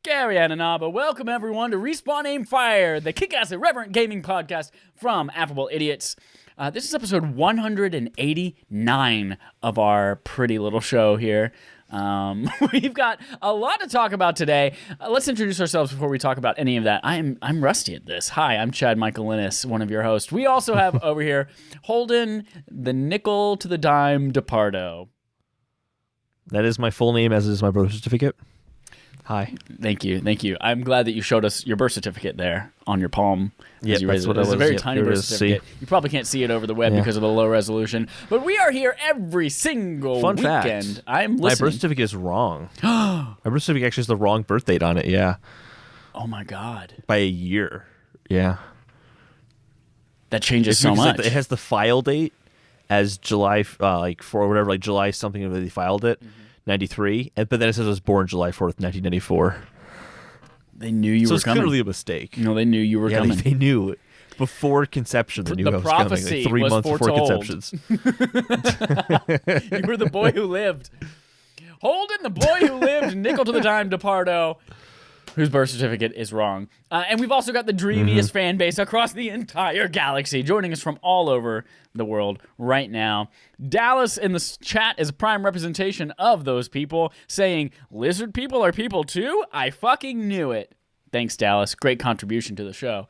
Gary Ananaba, welcome everyone to Respawn Aim Fire, the kick-ass irreverent gaming podcast from Affable Idiots. This is episode 189 of our pretty little show here. We've got a lot to talk about today. Let's introduce ourselves before we talk about any of that. I'm rusty at this. Hi, I'm Chad Michael Linus, one of your hosts. We also have over here Holden, the nickel to the dime DePardo. That is my full name, as is my birth certificate. Hi. Thank you. I'm glad that you showed us your birth certificate there on your palm. Yeah, that's what it was. It's a very tiny birth certificate. You probably can't see it over the web because of the low resolution. But we are here every single weekend. Fact, I'm listening. My birth certificate is wrong. My birth certificate actually has the wrong birth date on it, yeah. Oh my God. By a year, yeah. That changes so much. It has the file date as July, July something that they filed it. 93, but then it says I was born July 4th, 1994. They knew you were coming. So it's clearly a mistake. No, they knew you were coming. They knew before conception. They knew I was coming. Like 3 months before conceptions. You were the boy who lived. Holden, the boy who lived, nickel to the dime DePardo, whose birth certificate is wrong. And we've also got the dreamiest fan base across the entire galaxy, joining us from all over the world right now. Dallas in the chat is a prime representation of those people, saying, lizard people are people too? I fucking knew it. Thanks, Dallas. Great contribution to the show.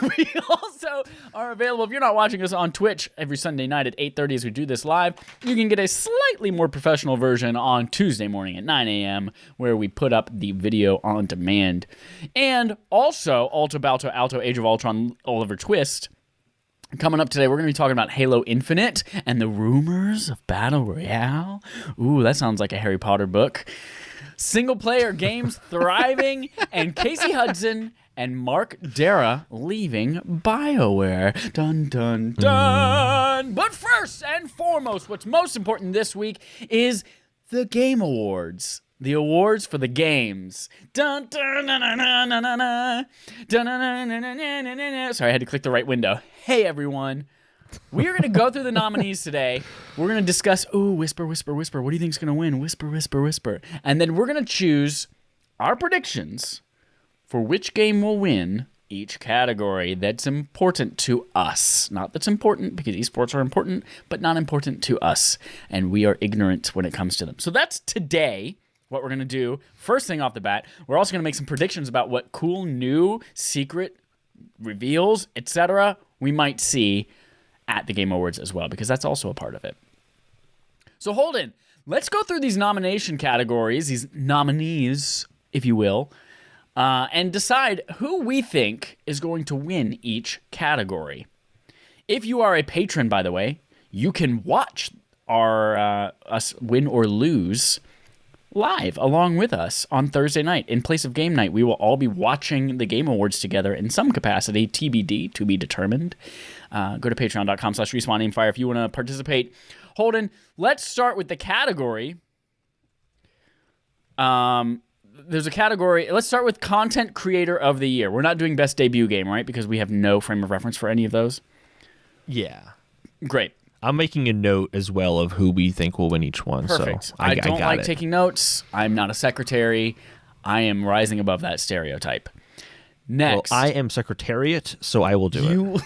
We also are available, if you're not watching us on Twitch every Sunday night at 8:30 as we do this live, you can get a slightly more professional version on Tuesday morning at 9 a.m. where we put up the video on demand. And also, Alto Balto Alto Age of Ultron Oliver Twist. Coming up today, we're going to be talking about Halo Infinite and the rumors of Battle Royale. Ooh, that sounds like a Harry Potter book. Single-player games thriving, and Casey Hudson and Mark Dara leaving Bioware. Dun, dun, dun. But first and foremost, what's most important this week is the Game Awards. The awards for the games. Dun, dun, dun, dun, dun, dun, dun, dun. Dun, dun, dun, dun, dun, dun, dun, dun. Sorry, I had to click the right window. Hey, everyone. We are going to go through the nominees today. We're going to discuss, whisper, whisper, whisper. What do you think is going to win? Whisper, whisper, whisper. And then we're going to choose our predictions for which game will win each category that's important to us. Not that's important, because esports are important, but not important to us. And we are ignorant when it comes to them. So that's today. What we're going to do, first thing off the bat, we're also going to make some predictions about what cool new secret reveals, etc. we might see at the Game Awards as well, because that's also a part of it. So Holden, let's go through these nomination categories, these nominees, if you will, and decide who we think is going to win each category. If you are a patron, by the way, you can watch us win or lose live along with us on Thursday night. In place of game night, we will all be watching the Game Awards together in some capacity, TBD, to be determined. Go to patreon.com/respawnaimfire if you want to participate. Holden, let's start with the category. There's a category. Let's start with Content Creator of the Year. We're not doing Best Debut Game, right? Because we have no frame of reference for any of those. Yeah. Great. I'm making a note as well of who we think will win each one. Perfect. So I don't like taking notes. I'm not a secretary. I am rising above that stereotype. Next. Well, I am Secretariat, so I will do it.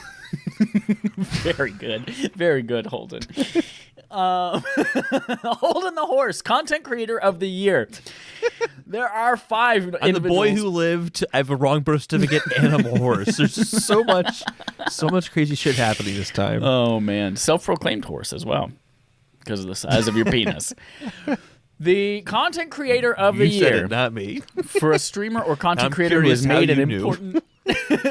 Very good. Very good, Holden. Holden the Horse, Content Creator of the Year. There are 5 individuals. I'm the boy who lived. I have a wrong birth certificate, and I'm a horse. There's just so much crazy shit happening this time. Oh, man. Self-proclaimed horse as well, because of the size of your penis. The Content Creator of the Year. You said it, not me. For a streamer or content creator who has made an important...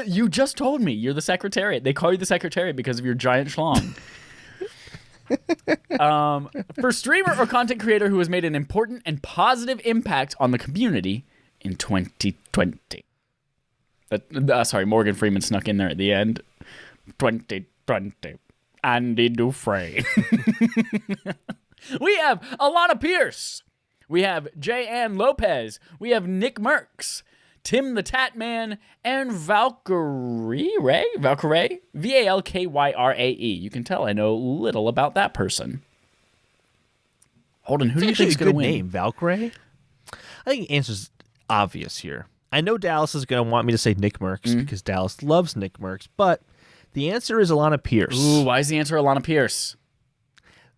You just told me. You're the Secretariat. They call you the Secretariat because of your giant schlong. For streamer or content creator who has made an important and positive impact on the community in 2020. Sorry, Morgan Freeman snuck in there at the end. 2020. Andy Dufresne. We have Alana Pierce. We have J. Ann Lopez. We have Nick Merckx. Tim the Tatman, and Valkyrae, Valkyrae. You can tell I know little about that person. Holden, who do you think is going to win? Name, Valkyrae? I think the answer's obvious here. I know Dallas is going to want me to say Nick Merckx because Dallas loves Nick Merckx, but the answer is Alana Pierce. Ooh, why is the answer Alana Pierce?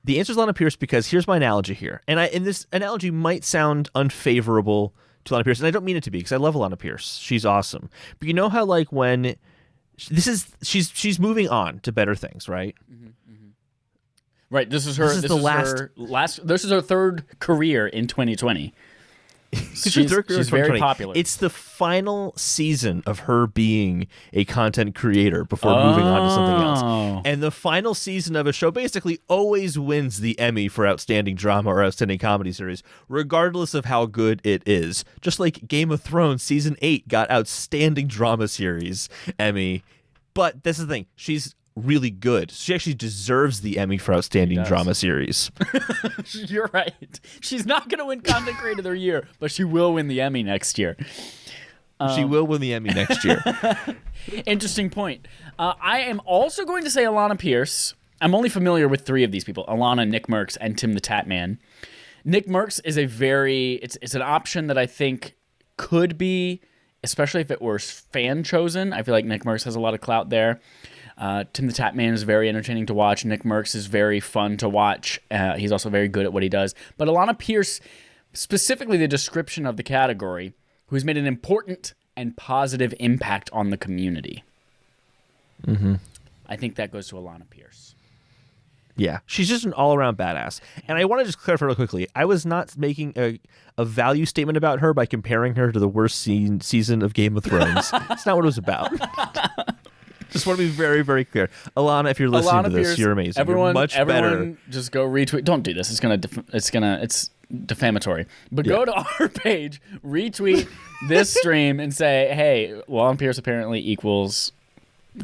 The answer is Alana Pierce because here's my analogy here. And this analogy might sound unfavorable to Alana Pierce, and I don't mean it to be because I love Alana Pierce. She's awesome. But you know how like when she's moving on to better things, right? Right. This is her third career in 2020. She's very popular. It's the final season of her being a content creator before moving on to something else. And the final season of a show basically always wins the Emmy for Outstanding Drama or Outstanding Comedy Series, regardless of how good it is. Just like Game of Thrones Season 8 got Outstanding Drama Series Emmy. But that's the thing. She's really good. She actually deserves the Emmy for Outstanding Drama Series. You're right. She's not going to win Content Creator of the Year, but she will win the Emmy next year. She will win the Emmy next year. Interesting point. I am also going to say Alana Pierce. I'm only familiar with 3 of these people: Alana, Nick Merckx, and Tim the Tatman. Nick Merckx is it's an option that I think could be, especially if it were fan chosen. I feel like Nick Merckx has a lot of clout there. Tim the Tatman is very entertaining to watch. Nick Merckx is very fun to watch. He's also very good at what he does. But Alana Pierce, specifically the description of the category, who's made an important and positive impact on the community. I think that goes to Alana Pierce. Yeah, she's just an all-around badass. And I want to just clarify real quickly. I was not making a value statement about her by comparing her to the worst season of Game of Thrones. That's not what it was about. Just want to be very, very clear. Alana, if you're listening to this, Pierce, you're amazing. Everyone, you're much better. Just go retweet. Don't do this. It's defamatory. But go to our page, retweet this stream, and say, "Hey, Alana Pierce apparently equals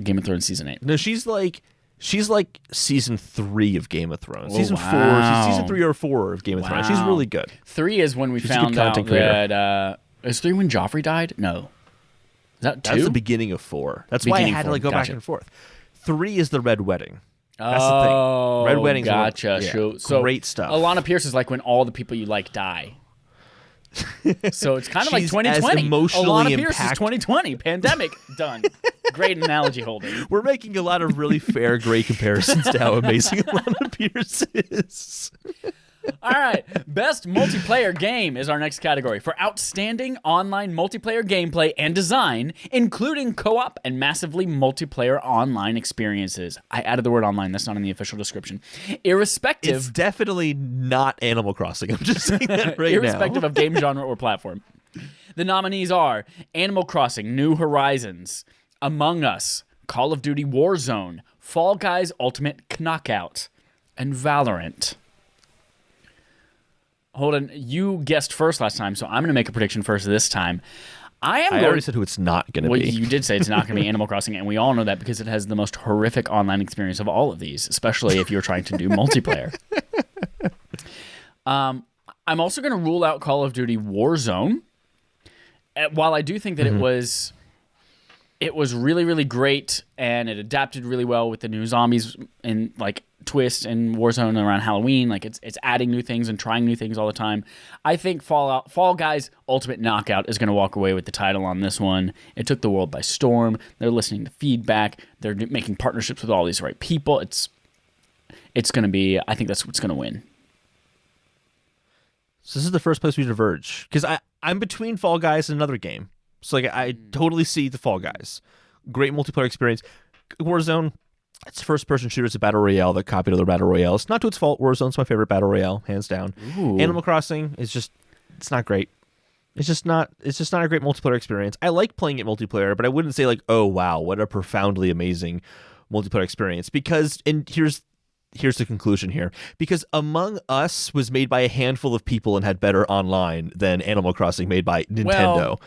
Game of Thrones season 8." No, she's like season 3 of Game of Thrones. Oh, season 4. She's season 3 or 4 of Game of Thrones. She's really good. 3 is when we found out that is 3 when Joffrey died? No. Is that 2? That's the beginning of 4. That's why I had to go back and forth. 3 is the Red Wedding. That's the thing. Red Wedding's gotcha. So great stuff. Alana Pierce is like when all the people you like die. So it's kind of like 2020. Alana Pierce is 2020. Pandemic done. Great analogy, Holden. We're making a lot of really fair, great comparisons to how amazing Alana Pierce is. All right. Best multiplayer game is our next category for outstanding online multiplayer gameplay and design, including co-op and massively multiplayer online experiences. I added the word online. That's not in the official description. Irrespective. It's definitely not Animal Crossing. I'm just saying that right irrespective now. of game genre or platform. The nominees are Animal Crossing, New Horizons, Among Us, Call of Duty Warzone, Fall Guys Ultimate Knockout, and Valorant. Holden, you guessed first last time, so I'm going to make a prediction first this time. I already said who it's not going to be. You did say it's not going to be Animal Crossing, and we all know that because it has the most horrific online experience of all of these, especially if you're trying to do multiplayer. I'm also going to rule out Call of Duty Warzone. While I do think that it was really, really great, and it adapted really well with the new zombies and like twist and Warzone around Halloween. Like it's adding new things and trying new things all the time. I think Fall Guys Ultimate Knockout is going to walk away with the title on this one. It took the world by storm. They're listening to feedback. They're making partnerships with all these right people. It's going to be. I think that's what's going to win. So this is the first place we diverge because I'm between Fall Guys and another game. So like I totally see the Fall Guys. Great multiplayer experience. Warzone, it's a first-person shooter. It's a battle royale that copied other battle royales. Not to its fault. Warzone's my favorite battle royale, hands down. Ooh. Animal Crossing is it's not great. It's just not a great multiplayer experience. I like playing it multiplayer, but I wouldn't say like, oh wow, what a profoundly amazing multiplayer experience. Because here's the conclusion here. Because Among Us was made by a handful of people and had better online than Animal Crossing made by Nintendo.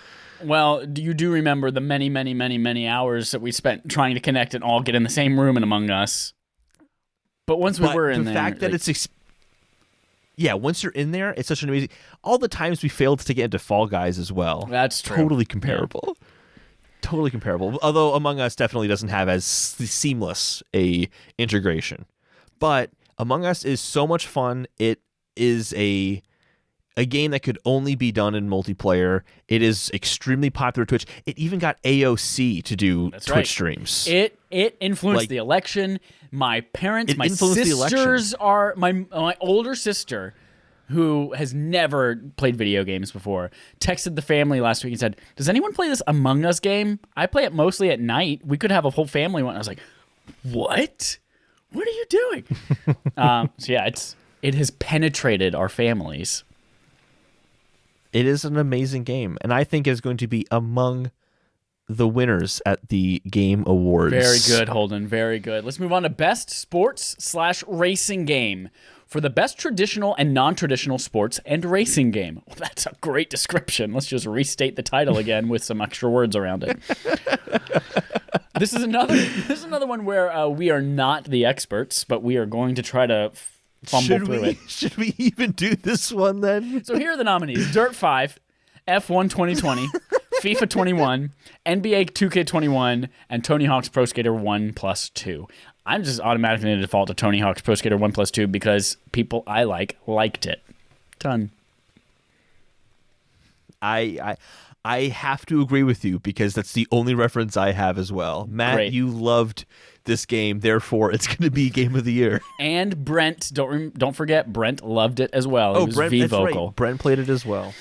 Well, you do remember the many, many, many, many hours that we spent trying to connect and all get in the same room in Among Us. But once we were in there... The fact that yeah, once you're in there, it's such an amazing. All the times we failed to get into Fall Guys as well. That's true. Totally comparable. Yeah. Totally comparable. Although Among Us definitely doesn't have as seamless a integration. But Among Us is so much fun. It is a game that could only be done in multiplayer. It is extremely popular Twitch. It even got AOC to do Twitch streams. It influenced the election. My parents, my sisters are my older sister, who has never played video games before, texted the family last week and said, "Does anyone play this Among Us game? I play it mostly at night. We could have a whole family one." I was like, "What? What are you doing?" So yeah, it has penetrated our families. It is an amazing game, and I think it's going to be among the winners at the Game Awards. Very good, Holden. Very good. Let's move on to Best Sports/Racing Game. For the best traditional and non-traditional sports and racing game. Well, that's a great description. Let's just restate the title again with some extra words around it. This is another one where we are not the experts, but we are going to try to fumble through it. Should we even do this one then? So here are the nominees: Dirt 5, F1 2020, FIFA 21, NBA 2K21, and Tony Hawk's Pro Skater 1+2. I'm just automatically going to default to Tony Hawk's Pro Skater 1+2 because people I liked it. Done. I have to agree with you because that's the only reference I have as well. Matt, Great. You loved this game, therefore it's going to be Game of the Year. And Brent, don't forget, Brent loved it as well. He was Brent, V-vocal. Right. Brent played it as well.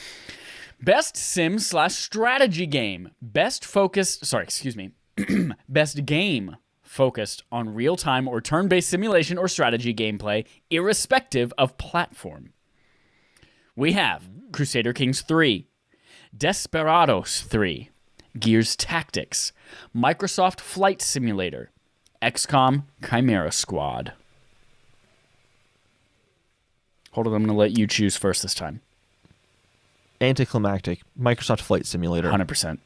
Best Sim/strategy game. Best game focused on real-time or turn-based simulation or strategy gameplay, irrespective of platform. We have Crusader Kings 3, Desperados 3, Gears Tactics, Microsoft Flight Simulator, XCOM Chimera Squad. Hold on, I'm going to let you choose first this time. Anticlimactic. Microsoft Flight Simulator. 100%.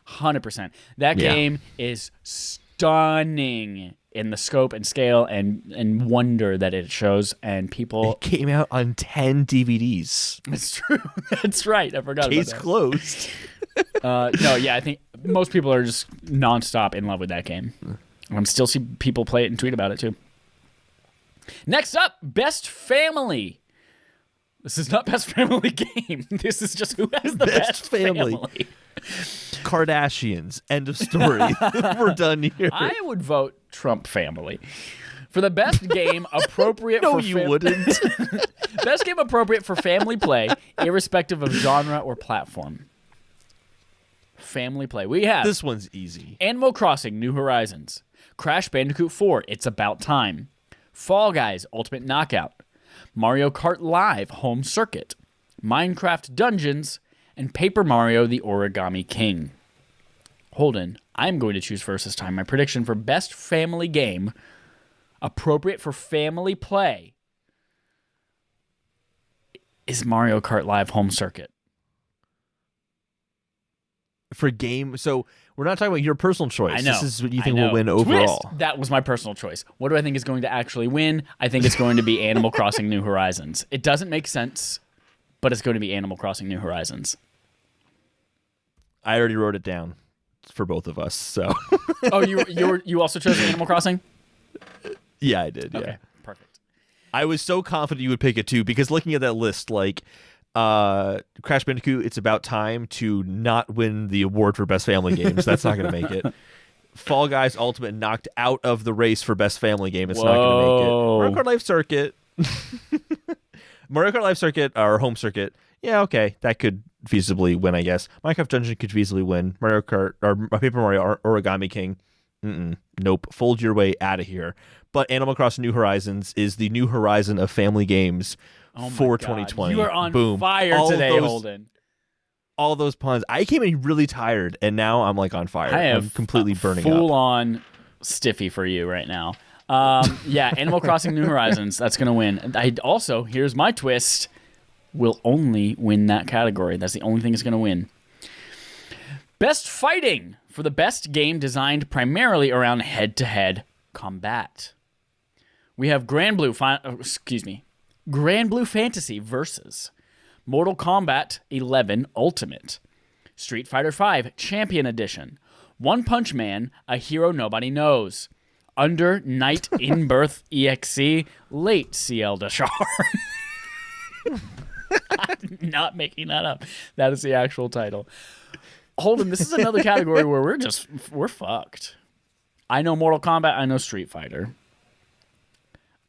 100%. That game is stunning in the scope and scale and wonder that it shows, and people... It came out on 10 DVDs. It's true. That's right. I forgot about that. Case closed. No, yeah, I think most people are just nonstop in love with that game. I'm still see people play it and tweet about it, too. Next up, Best Family. This is not Best Family Game. This is just who has the best family. Kardashians. End of story. We're done here. I would vote Trump Family. For the best game appropriate no, for... you wouldn't. Best game appropriate for family play, irrespective of genre or platform. Family play. We have... This one's easy. Animal Crossing New Horizons. Crash Bandicoot 4 It's About Time. Fall Guys Ultimate Knockout. Mario Kart Live Home Circuit. Minecraft Dungeons. And Paper Mario The Origami King. Holden, I'm going to choose first this time. My prediction for best family game appropriate for family play is Mario Kart Live Home Circuit. For game, so we're not talking about your personal choice. I know. This is what you think will win overall. Twist. That was my personal choice. What do I think is going to actually win? I think it's going to be Animal Crossing New Horizons. It doesn't make sense, but it's going to be Animal Crossing New Horizons. I already wrote it down for both of us. So. Oh, you also chose Animal Crossing? Yeah, I did. Okay, yeah. perfect. I was so confident you would pick it too because looking at that list, like Crash Bandicoot, It's About Time to not win the award for best family games. That's not going to make it. Fall Guys Ultimate knocked out of the race for best family game. It's not going to make it. Mario Kart Live Circuit. Mario Kart Live Circuit or Home Circuit. Yeah, okay, that could feasibly win, I guess. Minecraft Dungeon could feasibly win. Mario Kart or Paper Mario Origami King. Nope. Fold your way out of here. But Animal Crossing New Horizons is the new horizon of family games for 2020. You are on Boom. fire today, Holden. All those puns. I came in really tired, and now I'm like on fire. I'm completely burning up. Full on stiffy for you right now. Yeah, Animal Crossing New Horizons. That's going to win. Here's my twist. Will only win that category. That's the only thing it's going to win. Best Fighting for the best game designed primarily around head-to-head combat. We have Grand Blue Fantasy versus Mortal Kombat 11 Ultimate, Street Fighter V Champion Edition, One Punch Man, A Hero Nobody Knows, Under Night in Birth EXE, Late CL Dashar. I'm not making that up. That is the actual title. Holden, this is another category where we're fucked. I know Mortal Kombat, I know Street Fighter.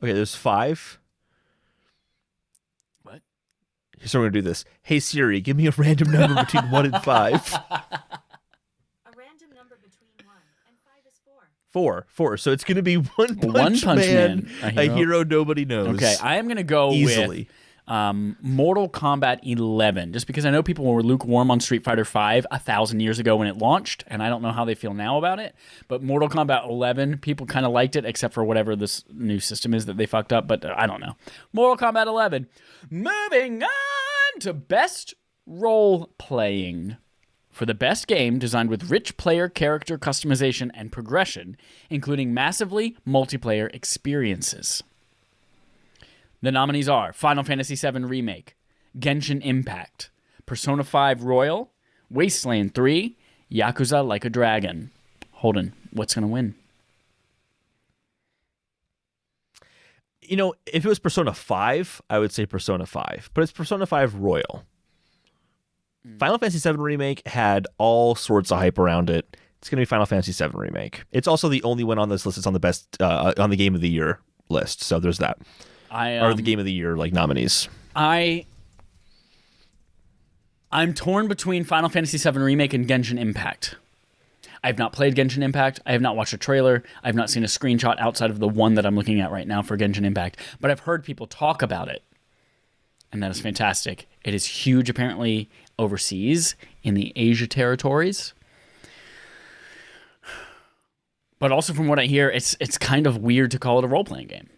Okay, there's 5. What? So we're going to do this. Hey, Siri, give me a random number between 1 and 5. A random number between 1 and 5 is 4. 4. So it's going to be One Punch Man, a hero nobody knows. Okay, I am going to go easily with Mortal Kombat 11, just because I know people were lukewarm on Street Fighter V 1,000 years ago when it launched, and I don't know how they feel now about it. But Mortal Kombat 11, people kind of liked it, except for whatever this new system is that they fucked up. But I don't know. Mortal Kombat 11. Moving on to best role playing. For the best game designed with rich player character customization and progression, including massively multiplayer experiences. The nominees are Final Fantasy VII Remake, Genshin Impact, Persona 5 Royal, Wasteland 3, Yakuza Like a Dragon. Holden, what's going to win? You know, if it was Persona 5, I would say Persona 5. But it's Persona 5 Royal. Final Fantasy VII Remake had all sorts of hype around it. It's going to be Final Fantasy VII Remake. It's also the only one on this list that's on the best, on the Game of the Year list. So there's that. Or the Game of the Year nominees. I'm torn between Final Fantasy VII Remake and Genshin Impact. I have not played Genshin Impact. I have not watched a trailer. I have not seen a screenshot outside of the one that I'm looking at right now for Genshin Impact. But I've heard people talk about it. And that is fantastic. It is huge, apparently, overseas in the Asia territories. But also from what I hear, it's kind of weird to call it a role-playing game.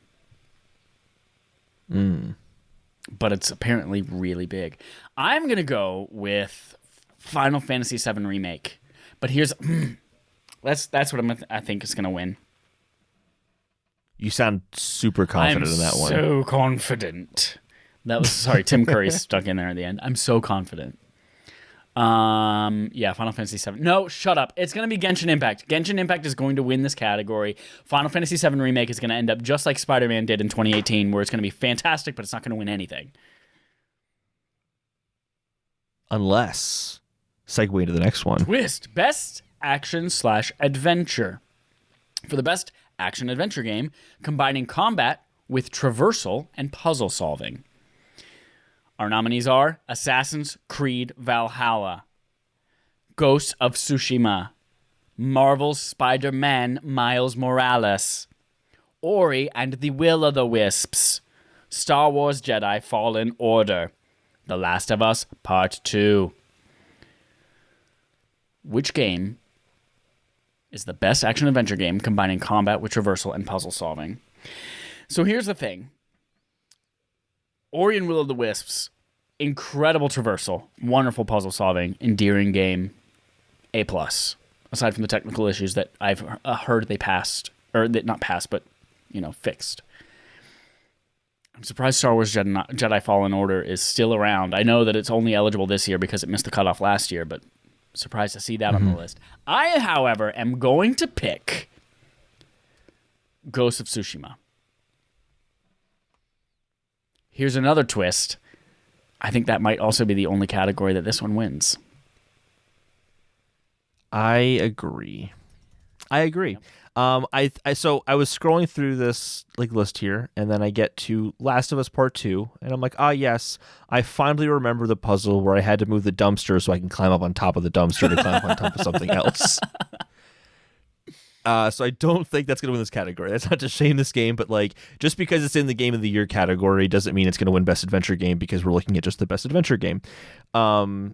But it's apparently really big. I'm going to go with Final Fantasy VII Remake. But here's... that's what I think is going to win. You sound super confident in that one. I'm so confident. That was... Sorry, Tim Curry stuck in there at the end. I'm so confident. Yeah, Final Fantasy VII. No, shut up. It's going to be Genshin Impact. Genshin Impact is going to win this category. Final Fantasy VII Remake is going to end up just like Spider-Man did in 2018, where it's going to be fantastic, but it's not going to win anything. Unless... Segue to the next one. Twist. Best action/adventure. For the best action-adventure game, combining combat with traversal and puzzle solving. Our nominees are Assassin's Creed Valhalla, Ghost of Tsushima, Marvel's Spider-Man Miles Morales, Ori and the Will-o'-the-Wisps, Star Wars Jedi Fallen Order, The Last of Us Part 2. Which game is the best action-adventure game combining combat with traversal and puzzle solving? So here's the thing. Ori and Will-o'-the-Wisps, incredible traversal, wonderful puzzle solving, endearing game, A+. Aside from the technical issues that I've heard they passed, or that not passed, but, fixed. I'm surprised Star Wars Jedi Fallen Order is still around. I know that it's only eligible this year because it missed the cutoff last year, but surprised to see that on the list. I, however, am going to pick Ghost of Tsushima. Here's another twist. I think that might also be the only category that this one wins. I agree. So I was scrolling through this list here, and then I get to Last of Us Part 2, and I'm like, yes, I finally remember the puzzle where I had to move the dumpster so I can climb up on top of the dumpster to climb up on top of something else. So I don't think that's going to win this category. That's not to shame this game, but just because it's in the Game of the Year category doesn't mean it's going to win Best Adventure Game because we're looking at just the Best Adventure Game. So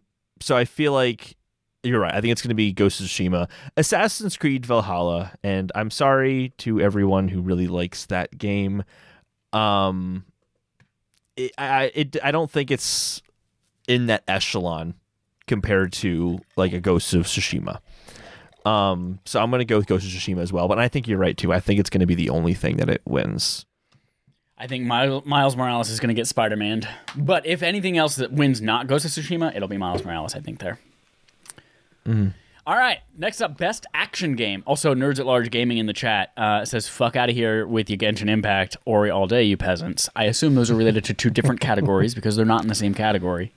I feel like you're right. I think it's going to be Ghost of Tsushima, Assassin's Creed Valhalla, and I'm sorry to everyone who really likes that game. I don't think it's in that echelon compared to a Ghost of Tsushima. So I'm going to go with Ghost of Tsushima as well, but I think you're right too. I think it's going to be the only thing that it wins. I think Miles Morales is going to get Spider-Man. But if anything else that wins not Ghost of Tsushima, it'll be Miles Morales, I think, there. All right, next up, Best Action Game. Also, Nerds at Large Gaming in the chat says, fuck out of here with your Genshin Impact, Ori all day, you peasants. I assume those are related to two different categories because they're not in the same category.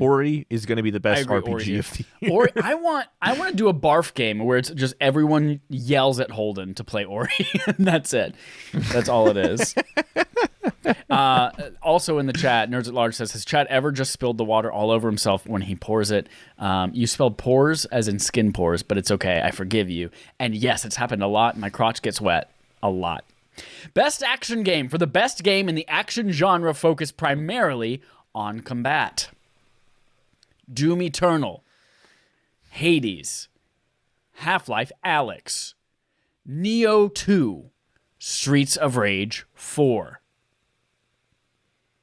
Ori is going to be the best Ori RPG of the year. Ori, I want to do a barf game where it's just everyone yells at Holden to play Ori, and that's it. That's all it is. Also in the chat, Nerds at Large says, has Chad ever just spilled the water all over himself when he pours it? You spelled pores as in skin pores, but it's okay. I forgive you. And yes, it's happened a lot. My crotch gets wet a lot. Best Action Game. For the best game in the action genre focused primarily on combat. Doom Eternal, Hades, Half-Life Alyx, Neo 2, Streets of Rage 4.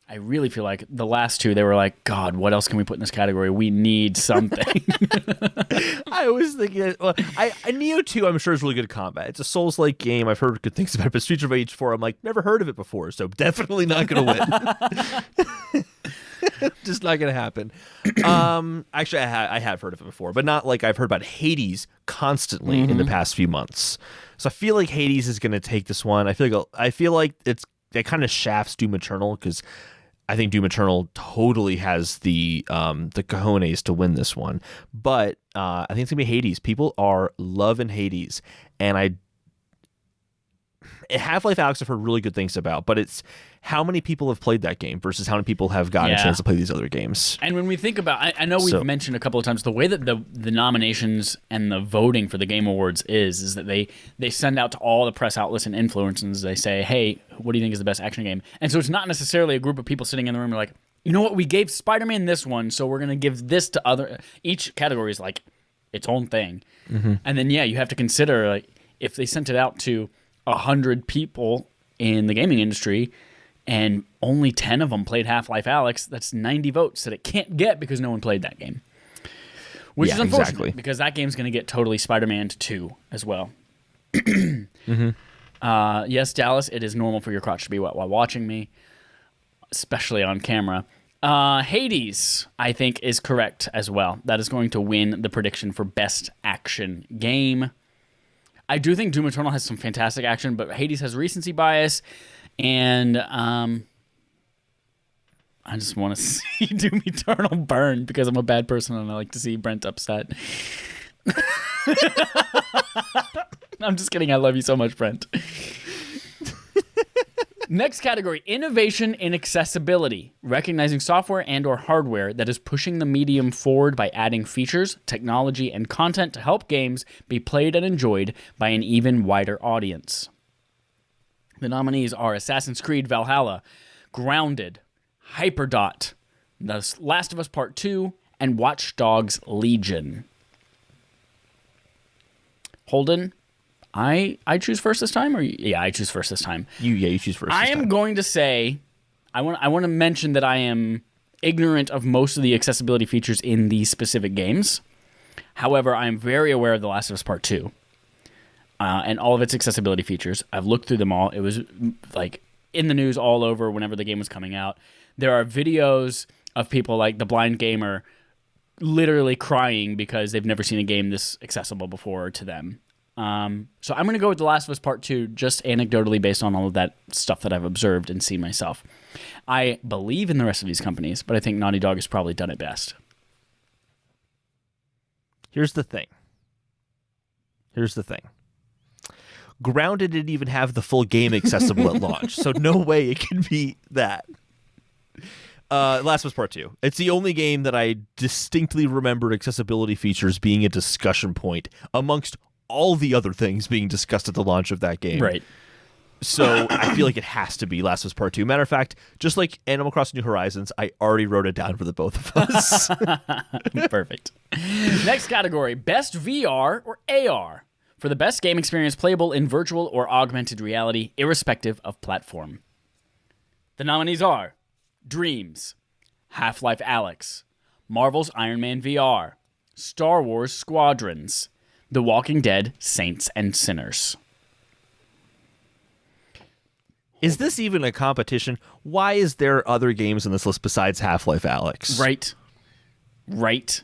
I really feel like the last two, they were like, God, what else can we put in this category? We need something. I was thinking, well, Neo 2, I'm sure is really good combat. It's a Souls-like game. I've heard good things about it, but Streets of Rage 4, I'm like, never heard of it before, so definitely not going to win. Just not going to happen. Actually, I have heard of it before, but not like I've heard about Hades constantly in the past few months. So I feel like Hades is going to take this one. I feel like it kind of shafts Doom Eternal because I think Doom Eternal totally has the cojones to win this one. But I think it's going to be Hades. People are loving Hades, and Half-Life Alyx I've heard really good things about, but it's how many people have played that game versus how many people have gotten a chance to play these other games. And when we think about, I know we've mentioned a couple of times, the way that the nominations and the voting for the Game Awards is that they send out to all the press outlets and influencers, they say, hey, what do you think is the best action game? And so it's not necessarily a group of people sitting in the room like, you know what, we gave Spider-Man this one, so we're going to give this to other. Each category is like its own thing. And then, you have to consider, like, if they sent it out to 100 people in the gaming industry and only 10 of them played Half-Life Alyx, that's 90 votes that it can't get because no one played that game. Which is unfortunate because that game's going to get totally Spider-Man 2 as well. Yes, Dallas, it is normal for your crotch to be wet while watching me, especially on camera. Hades, I think, is correct as well. That is going to win the prediction for best action game. I do think Doom Eternal has some fantastic action, but Hades has recency bias, and I just want to see Doom Eternal burn because I'm a bad person and I like to see Brent upset. I'm just kidding. I love you so much, Brent. Next category, innovation in accessibility, recognizing software and or hardware that is pushing the medium forward by adding features, technology, and content to help games be played and enjoyed by an even wider audience. The nominees are Assassin's Creed Valhalla, Grounded, Hyperdot, The Last of Us Part 2, and Watch Dogs Legion. Holden, I choose first this time, or I choose first this time. You choose first. I am going to say, I want to mention that I am ignorant of most of the accessibility features in these specific games. However, I am very aware of The Last of Us Part 2 and all of its accessibility features. I've looked through them all. It was like in the news all over whenever the game was coming out. There are videos of people like the blind gamer literally crying because they've never seen a game this accessible before to them. So I'm going to go with The Last of Us Part 2 just anecdotally based on all of that stuff that I've observed and seen myself. I believe in the rest of these companies, but I think Naughty Dog has probably done it best. Here's the thing. Grounded didn't even have the full game accessible at launch, so no way it can be that. Last of Us Part 2. It's the only game that I distinctly remembered accessibility features being a discussion point amongst all the other things being discussed at the launch of that game. Right. So I feel like it has to be Last of Us Part 2. Matter of fact, just like Animal Crossing New Horizons, I already wrote it down for the both of us. Perfect. Next category, Best VR or AR. For the best game experience playable in virtual or augmented reality, irrespective of platform. The nominees are Dreams, Half-Life Alyx, Marvel's Iron Man VR, Star Wars Squadrons, The Walking Dead, Saints and Sinners. Is this even a competition? Why is there other games in this list besides Half-Life Alyx? Right.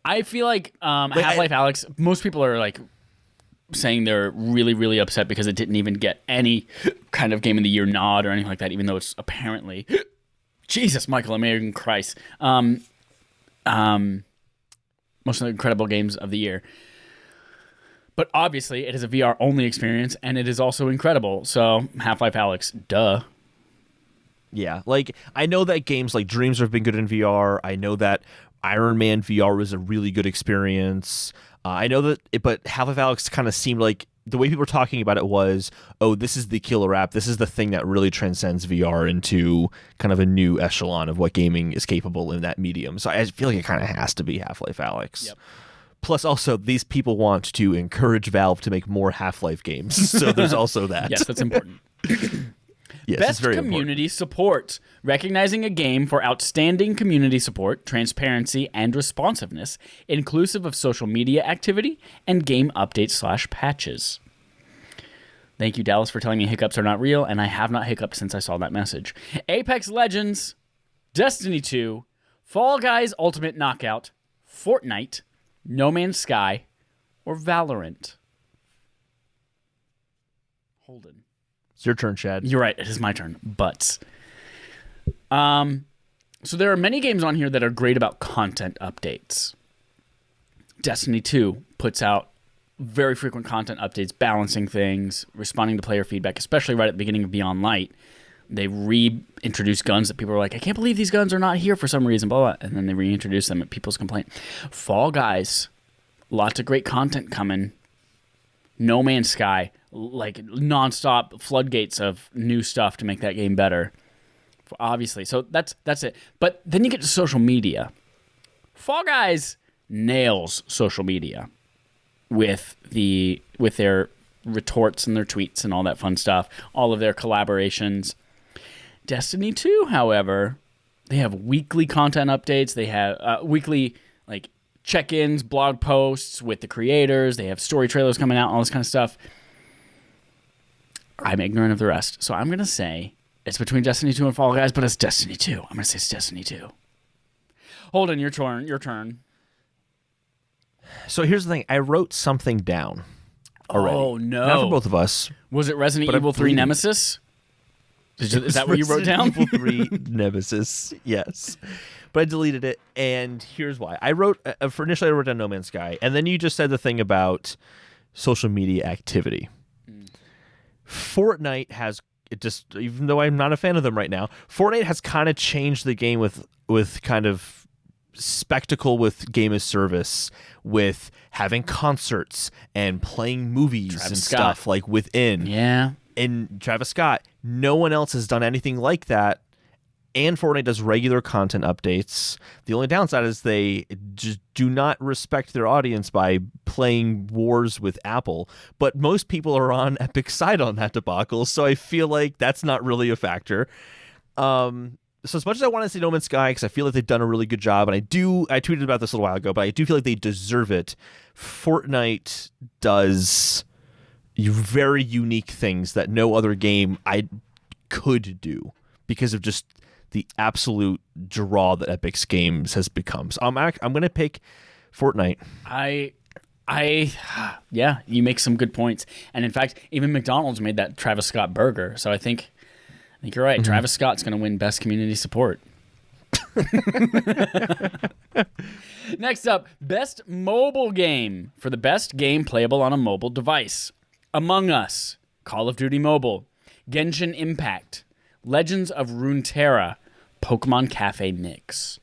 I feel like Half-Life Alyx, most people are like saying they're really, really upset because it didn't even get any kind of Game of the Year nod or anything like that, even though it's apparently... Jesus, Michael, American Christ. Most of the incredible games of the year. But obviously, it is a VR-only experience, and it is also incredible. So, Half-Life Alyx, duh. Yeah, like, I know that games like Dreams have been good in VR. I know that Iron Man VR was a really good experience. I know that, but Half-Life Alyx kind of seemed like, the way people were talking about it was, oh, this is the killer app. This is the thing that really transcends VR into kind of a new echelon of what gaming is capable in that medium. So I feel like it kind of has to be Half-Life Alyx. Yep. Plus, also, these people want to encourage Valve to make more Half-Life games. So there's also that. Yes, that's important. Yes, Best it's very community support. Recognizing a game for outstanding community support, transparency, and responsiveness, inclusive of social media activity and game updates / patches. Thank you, Dallas, for telling me hiccups are not real, and I have not hiccuped since I saw that message. Apex Legends, Destiny 2, Fall Guys Ultimate Knockout, Fortnite, No Man's Sky, or Valorant. Holden. It's your turn, Chad. You're right. It is my turn. But, so there are many games on here that are great about content updates. Destiny 2 puts out very frequent content updates, balancing things, responding to player feedback, especially right at the beginning of Beyond Light. They reintroduce guns that people are like, I can't believe these guns are not here for some reason, blah, blah, and then they reintroduce them at people's complaint. Fall Guys, lots of great content coming. No Man's Sky, like nonstop floodgates of new stuff to make that game better. Obviously, so that's it. But then you get to social media. Fall Guys nails social media with their retorts and their tweets and all that fun stuff, all of their collaborations. Destiny 2, however, they have weekly content updates. They have weekly like check-ins, blog posts with the creators. They have story trailers coming out, all this kind of stuff. I'm ignorant of the rest, so I'm going to say it's between Destiny 2 and Fall Guys, but it's Destiny 2. I'm going to say it's Destiny 2. Holden, your turn. So here's the thing. I wrote something down already. Oh, no. Not for both of us. Was it Resident Evil 3 Nemesis? Is that what you wrote down? Evil 3 Nemesis, yes. But I deleted it, and here's why. Initially I wrote down No Man's Sky, and then you just said the thing about social media activity. Fortnite has, even though I'm not a fan of them right now, Fortnite has kind of changed the game with kind of spectacle with game as service, with having concerts and playing movies Travis Scott. Stuff like within. Yeah. And Travis Scott, no one else has done anything like that. And Fortnite does regular content updates. The only downside is they just do not respect their audience by playing wars with Apple. But most people are on Epic's side on that debacle, so I feel like that's not really a factor. So as much as I want to say No Man's Sky, because I feel like they've done a really good job, and I tweeted about this a little while ago, but I do feel like they deserve it. Fortnite does very unique things that no other game I could do because of just the absolute draw that Epic's games has become. So I'm going to pick Fortnite. Yeah, you make some good points. And in fact, even McDonald's made that Travis Scott burger. So I think you're right. Mm-hmm. Travis Scott's going to win Best Community Support. Next up, Best Mobile Game. For the best game playable on a mobile device. Among Us, Call of Duty Mobile, Genshin Impact, Legends of Runeterra, Pokemon Cafe Mix.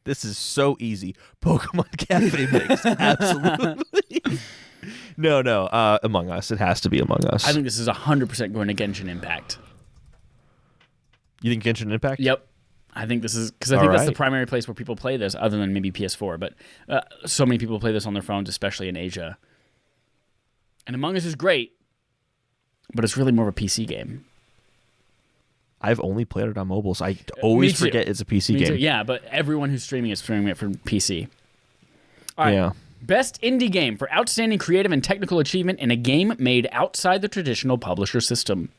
This is so easy. Pokemon Cafe Mix. Absolutely. No. Among Us. It has to be Among Us. I think this is 100% going to Genshin Impact. You think Genshin Impact? Yep. I think this is because I think that's the primary place where people play this, other than maybe PS4. But so many people play this on their phones, especially in Asia. And Among Us is great, but it's really more of a PC game. I've only played it on mobile, so I always forget it's a PC game. Yeah, but everyone who's streaming is streaming it from PC. All right. Yeah. Best indie game for outstanding creative and technical achievement in a game made outside the traditional publisher system.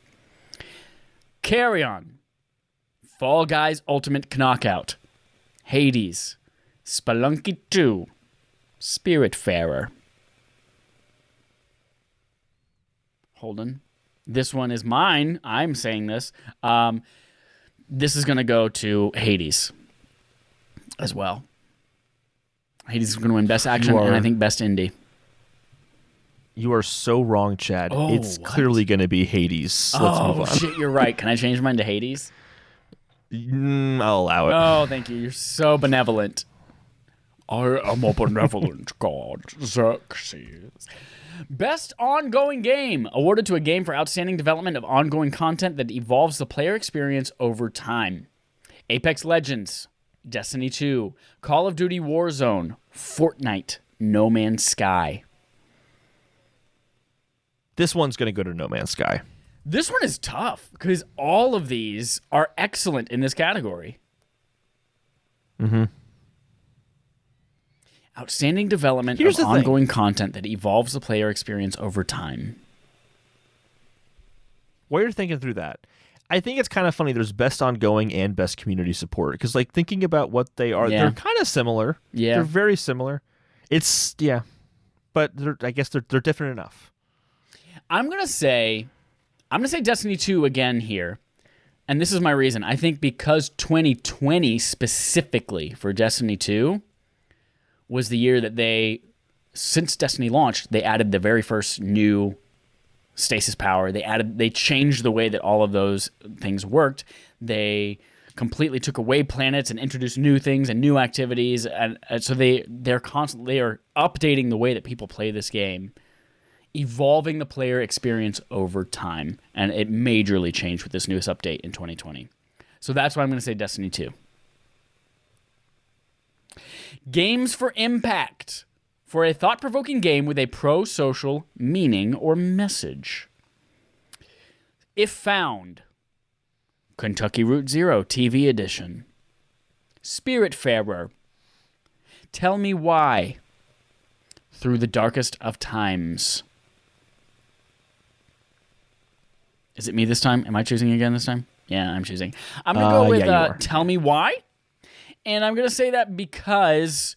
Carry On, Fall Guys Ultimate Knockout, Hades, Spelunky 2, Spiritfarer. Holden. This one is mine. I'm saying this. This is going to go to Hades as well. Hades is going to win Best Action and I think Best Indie. You are so wrong, Chad. It's clearly going to be Hades. Let's move on. Shit, you're right. Can I change mine to Hades? I'll allow it. Oh, thank you. You're so benevolent. I am a benevolent god, Xerxes. Best ongoing game, awarded to a game for outstanding development of ongoing content that evolves the player experience over time. Apex Legends, Destiny 2, Call of Duty Warzone, Fortnite, No Man's Sky. This one's going to go to No Man's Sky. This one is tough because all of these are excellent in this category. Mm-hmm. Outstanding development of ongoing content that evolves the player experience over time. While you're thinking through that, I think it's kind of funny. There's best ongoing and best community support because, like, thinking about what they are, they're kind of similar. Yeah, they're very similar. But I guess they're different enough. I'm gonna say Destiny 2 again here, and this is my reason. I think because 2020 specifically for Destiny 2 was the year that since Destiny launched, they added the very first new stasis power. They changed the way that all of those things worked. They completely took away planets and introduced new things and new activities, and so they are updating the way that people play this game, evolving the player experience over time, and it majorly changed with this newest update in 2020. So that's why I'm going to say Destiny 2. Games for Impact, for a thought-provoking game with a pro-social meaning or message. If Found, Kentucky Route Zero TV Edition, Spiritfarer, Tell Me Why, Through the Darkest of Times. Is it me this time? Am I choosing again this time? Yeah, I'm choosing. I'm going to go with Tell Me Why. And I'm going to say that because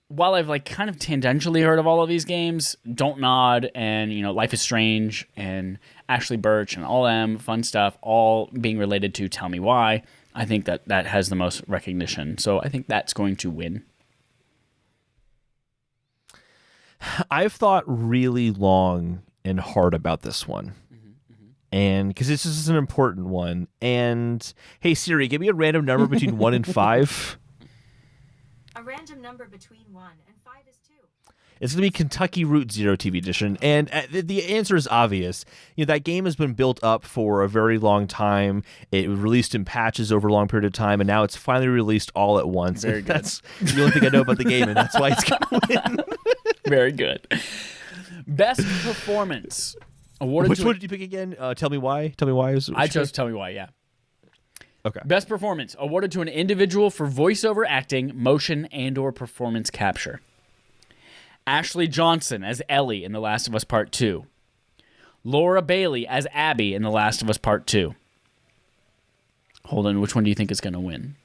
while I've kind of tangentially heard of all of these games, Don't Nod and, Life is Strange and Ashley Birch and all them fun stuff, all being related to Tell Me Why, I think that has the most recognition. So I think that's going to win. I've thought really long and hard about this one. And because this is an important one. And hey, Siri, give me a random number between 1 and 5. A random number between 1 and 5 is 2. It's going to be Kentucky Route Zero TV Edition. And the answer is obvious. That game has been built up for a very long time. It was released in patches over a long period of time. And now it's finally released all at once. Very good. That's the only thing I know about the game. And that's why it's going to win. Very good. Best Performance. Which one did you pick again? Tell Me Why? Tell Me Why is. I chose Tell Me Why. Yeah. Okay. Best Performance awarded to an individual for voiceover acting, motion, and/or performance capture. Ashley Johnson as Ellie in The Last of Us Part 2. Laura Bailey as Abby in The Last of Us Part 2. Hold on, which one do you think is going to win?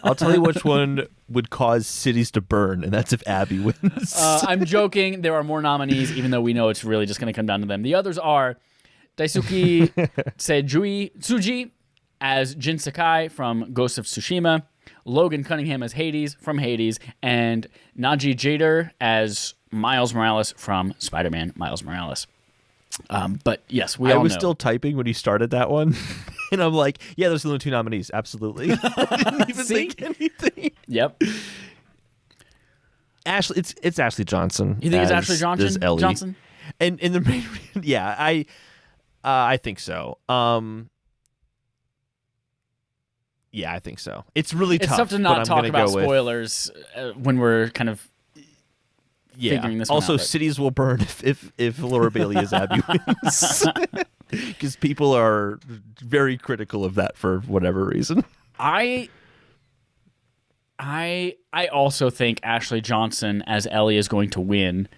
I'll tell you which one would cause cities to burn, and that's if Abby wins. I'm joking. There are more nominees, even though we know it's really just going to come down to them. The others are Daisuke Tsuji as Jin Sakai from Ghost of Tsushima, Logan Cunningham as Hades from Hades, and Naji Jader as Miles Morales from Spider-Man Miles Morales. But yes, I was still typing when he started that one. And I'm like, yeah, those are the only 2 nominees. Absolutely. I didn't even think anything. Yep. Ashley, it's Ashley Johnson. You think it's Ashley Ellie. Johnson? And the main reason, yeah, I think so. Yeah, I think so. It's really tough. It's tough to not talk about spoilers when we're kind of figuring this one out. Also, cities will burn if Laura Bailey is Abby wins. Because people are very critical of that for whatever reason. I I also think Ashley Johnson as Ellie is going to win.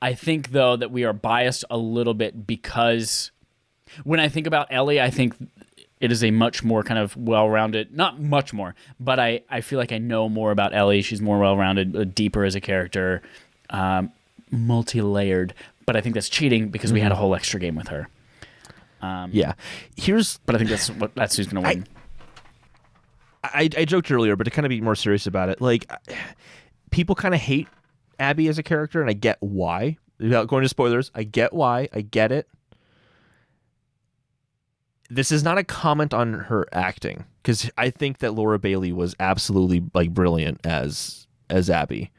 I think, though, that we are biased a little bit because when I think about Ellie, I think it is a much more kind of well-rounded, not much more, but I feel like I know more about Ellie. She's more well-rounded, deeper as a character, multi-layered. But I think that's cheating because we had a whole extra game with her. But I think that's who's going to win. I joked earlier, but to kind of be more serious about it, like, people kind of hate Abby as a character, and I get why. Without going to spoilers, I get why. I get it. This is not a comment on her acting, because I think that Laura Bailey was absolutely like brilliant as Abby,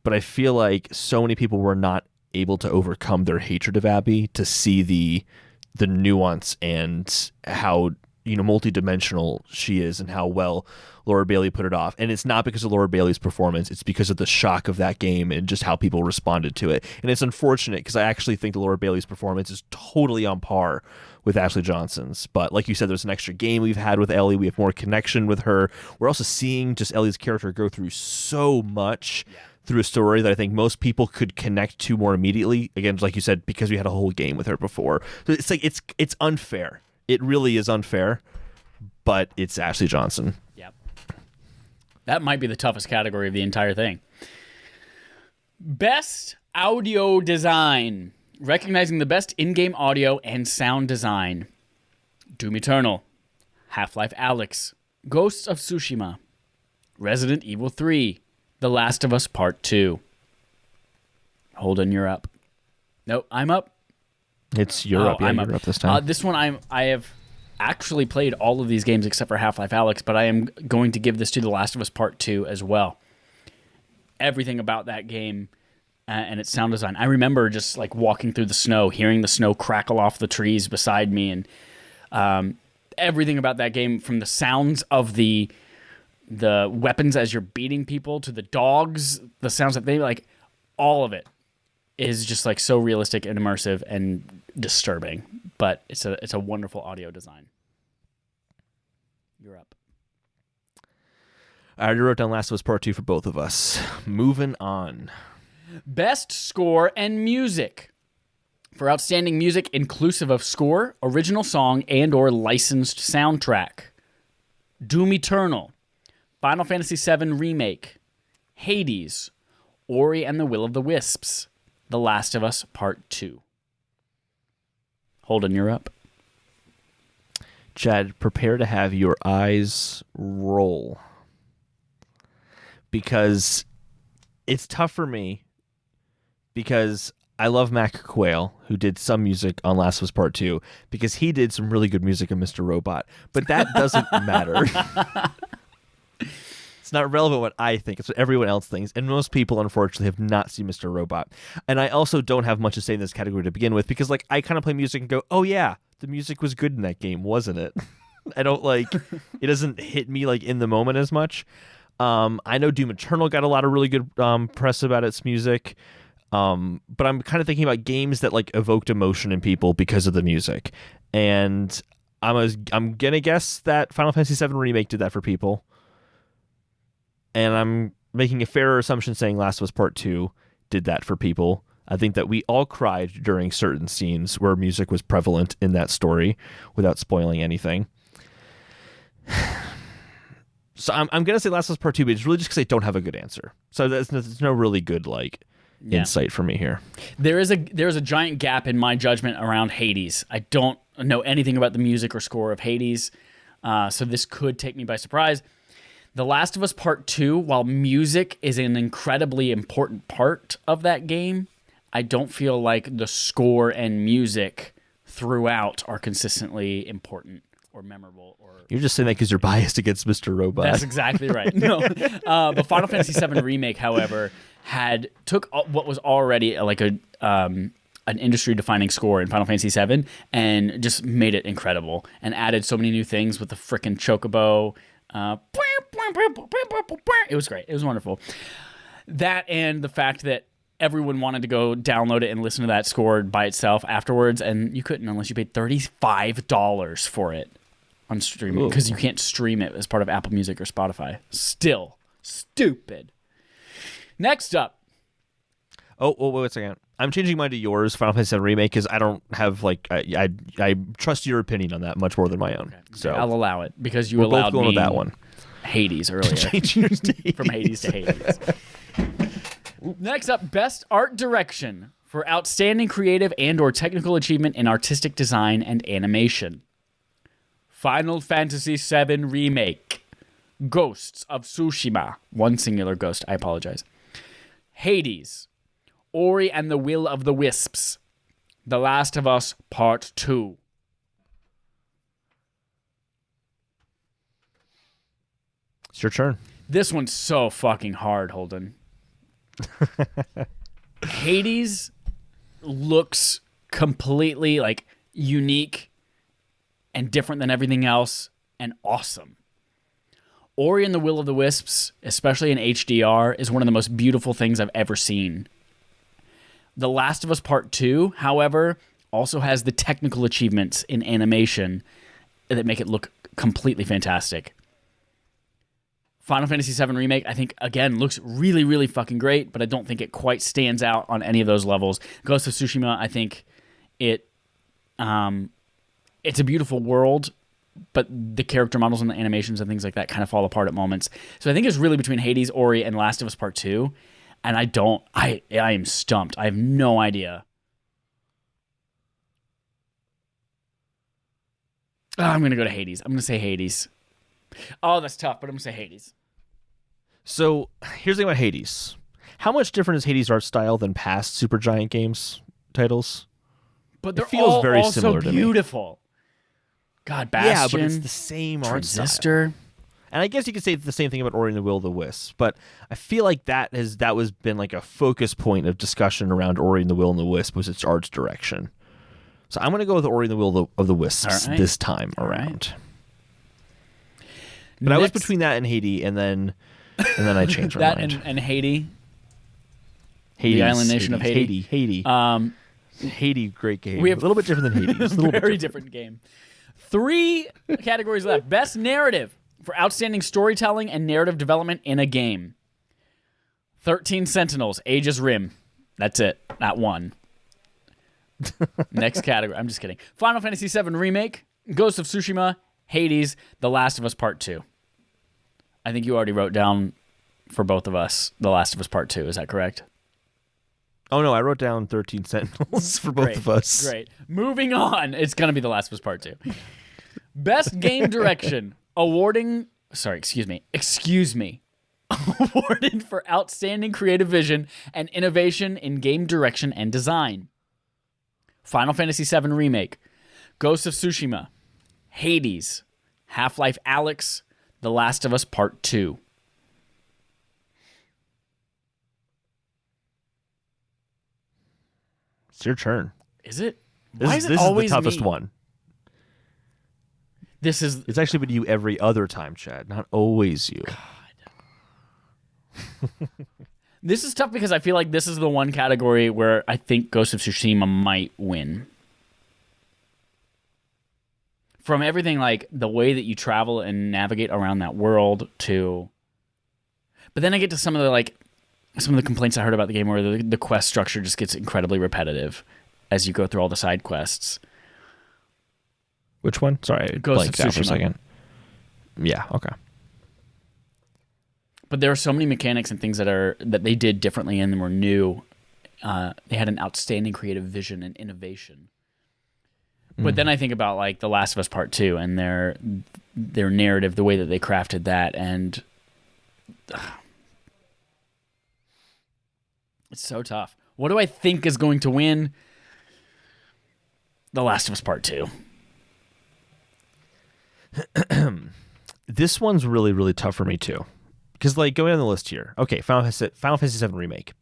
but I feel like so many people were not able to overcome their hatred of Abby to see the nuance and how multidimensional she is and how well Laura Bailey put it off. And it's not because of Laura Bailey's performance, it's because of the shock of that game and just how people responded to it. And it's unfortunate because I actually think that Laura Bailey's performance is totally on par with Ashley Johnson's. But like you said, there's an extra game we've had with Ellie. We have more connection with her. We're also seeing just Ellie's character go through so much through a story that I think most people could connect to more immediately. Again, like you said, because we had a whole game with her before. So it's like it's unfair. It really is unfair, but it's Ashley Johnson. Yep. That might be the toughest category of the entire thing. Best audio design. Recognizing the best in-game audio and sound design. Doom Eternal. Half-Life Alyx. Ghosts of Tsushima. Resident Evil 3. The Last of Us Part 2. Holden, you're up. No, I'm up. It's Europe. I'm You're up this time. This one I have actually played all of these games except for Half-Life Alyx, but I am going to give this to The Last of Us Part 2 as well. Everything about that game and its sound design. I remember just like walking through the snow, hearing the snow crackle off the trees beside me, and everything about that game, from the sounds of the weapons as you're beating people to the dogs, the sounds that they like, all of it is just like so realistic and immersive and disturbing, but it's a wonderful audio design. You're up. I already wrote down Last of Us Part 2 for both of us. Moving on. Best score and music. For outstanding music inclusive of score, original song, and or licensed soundtrack. Doom Eternal. Final Fantasy VII Remake. Hades. Ori and the Will of the Wisps. The Last of Us Part 2. Holden, you're up. Chad, prepare to have your eyes roll. Because it's tough for me. Because I love Mac Quayle, who did some music on Last of Us Part 2, because he did some really good music in Mr. Robot. But that doesn't matter. It's not relevant what I think. It's what everyone else thinks. And most people, unfortunately, have not seen Mr. Robot. And I also don't have much to say in this category to begin with, because like I kind of play music and go, oh yeah, the music was good in that game, wasn't it? I don't like, it doesn't hit me like in the moment as much. I know Doom Eternal got a lot of really good press about its music. But I'm kind of thinking about games that like evoked emotion in people because of the music. And I'm going to guess that Final Fantasy VII Remake did that for people. And I'm making a fairer assumption saying Last of Us Part 2 did that for people. I think that we all cried during certain scenes where music was prevalent in that story without spoiling anything. So I'm going to say Last of Us Part 2, but it's really just because I don't have a good answer. So there's no really good insight for me here. There is a giant gap in my judgment around Hades. I don't know anything about the music or score of Hades, so this could take me by surprise. The Last of Us Part 2, while music is an incredibly important part of that game, I don't feel like the score and music throughout are consistently important or memorable. You're just saying that because you're biased against Mr. Robot. That's exactly right. No, the Final Fantasy VII Remake, however, took what was already like an industry-defining score in Final Fantasy VII and just made it incredible and added so many new things with the frickin' chocobo. It was great. It was wonderful. That and the fact that everyone wanted to go download it and listen to that score by itself afterwards, and you couldn't unless you paid $35 for it on streaming because you can't stream it as part of Apple Music or Spotify. Still, Stupid. Next up. Oh, wait a second. I'm changing mine to yours, Final Fantasy VII Remake, because I don't have I trust your opinion on that much more than my own. Okay. So I'll allow it because you we're allowed both going me with that one. Hades earlier. Change yours to Hades. From Hades to Hades. Next up, Best Art Direction for outstanding creative and/or technical achievement in artistic design and animation. Final Fantasy VII Remake, Ghosts of Tsushima, one singular ghost, I apologize. Hades, Ori and the Will of the Wisps, The Last of Us Part 2. It's your turn. This one's so fucking hard, Holden. Hades looks completely like unique and different than everything else and awesome. Ori and the Will of the Wisps, especially in HDR, is one of the most beautiful things I've ever seen. The Last of Us Part 2, however, also has the technical achievements in animation that make it look completely fantastic. Final Fantasy VII Remake, I think, again, looks really, really fucking great, but I don't think it quite stands out on any of those levels. Ghost of Tsushima, I think it's a beautiful world, but the character models and the animations and things like that kind of fall apart at moments. So I think it's really between Hades, Ori, and Last of Us Part 2, and I am stumped. I have no idea. I'm going to go to Hades. I'm going to say Hades. Oh, that's tough, but I'm going to say Hades. So here's the thing about Hades. How much different is Hades' art style than past Supergiant Games titles? But they're it feels all very also similar to me. beautiful. God, Bastion. Yeah, but it's the same art style. Transistor. And I guess you could say the same thing about Ori and the Will of the Wisps, but I feel like that was been like a focus point of discussion around Ori and the Will and the Wisp was its art's direction. So I'm going to go with Ori and the Will of the Wisps this time around. But I was between that and Hades, and then I changed my mind. And Hades. Hades, the island nation of Hades. Hades, great game. We have a little bit different than Hades. A little very bit different game. 3 categories left. Best narrative for outstanding storytelling and narrative development in a game. 13 Sentinels, Aegis Rim. That's it. Not one. Next category. I'm just kidding. Final Fantasy VII Remake, Ghost of Tsushima, Hades, The Last of Us Part 2. I think you already wrote down for both of us The Last of Us Part 2. Is that correct? Oh, no, I wrote down 13 Sentinels for both of us. Great. Moving on. It's going to be The Last of Us Part 2. Best Game Direction. Awarded for outstanding creative vision and innovation in game direction and design. Final Fantasy VII Remake, Ghost of Tsushima, Hades, Half-Life Alyx, The Last of Us Part 2. It's your turn. Is it? This is the toughest one. It's actually been you every other time, Chad, not always you. God. This is tough because I feel like this is the one category where I think Ghost of Tsushima might win. From everything like the way that you travel and navigate around that world to... But then I get to some of the complaints I heard about the game where the quest structure just gets incredibly repetitive as you go through all the side quests. Which one? Sorry, I blanked out for a second. Yeah, okay. But there are so many mechanics and things that they did differently and were new. They had an outstanding creative vision and innovation. But then I think about like The Last of Us Part 2 and their narrative, the way that they crafted that, and it's so tough. What do I think is going to win? The Last of Us Part 2. This one's really, really tough for me too. Because like going on the list here, okay, Final Fantasy VII Remake.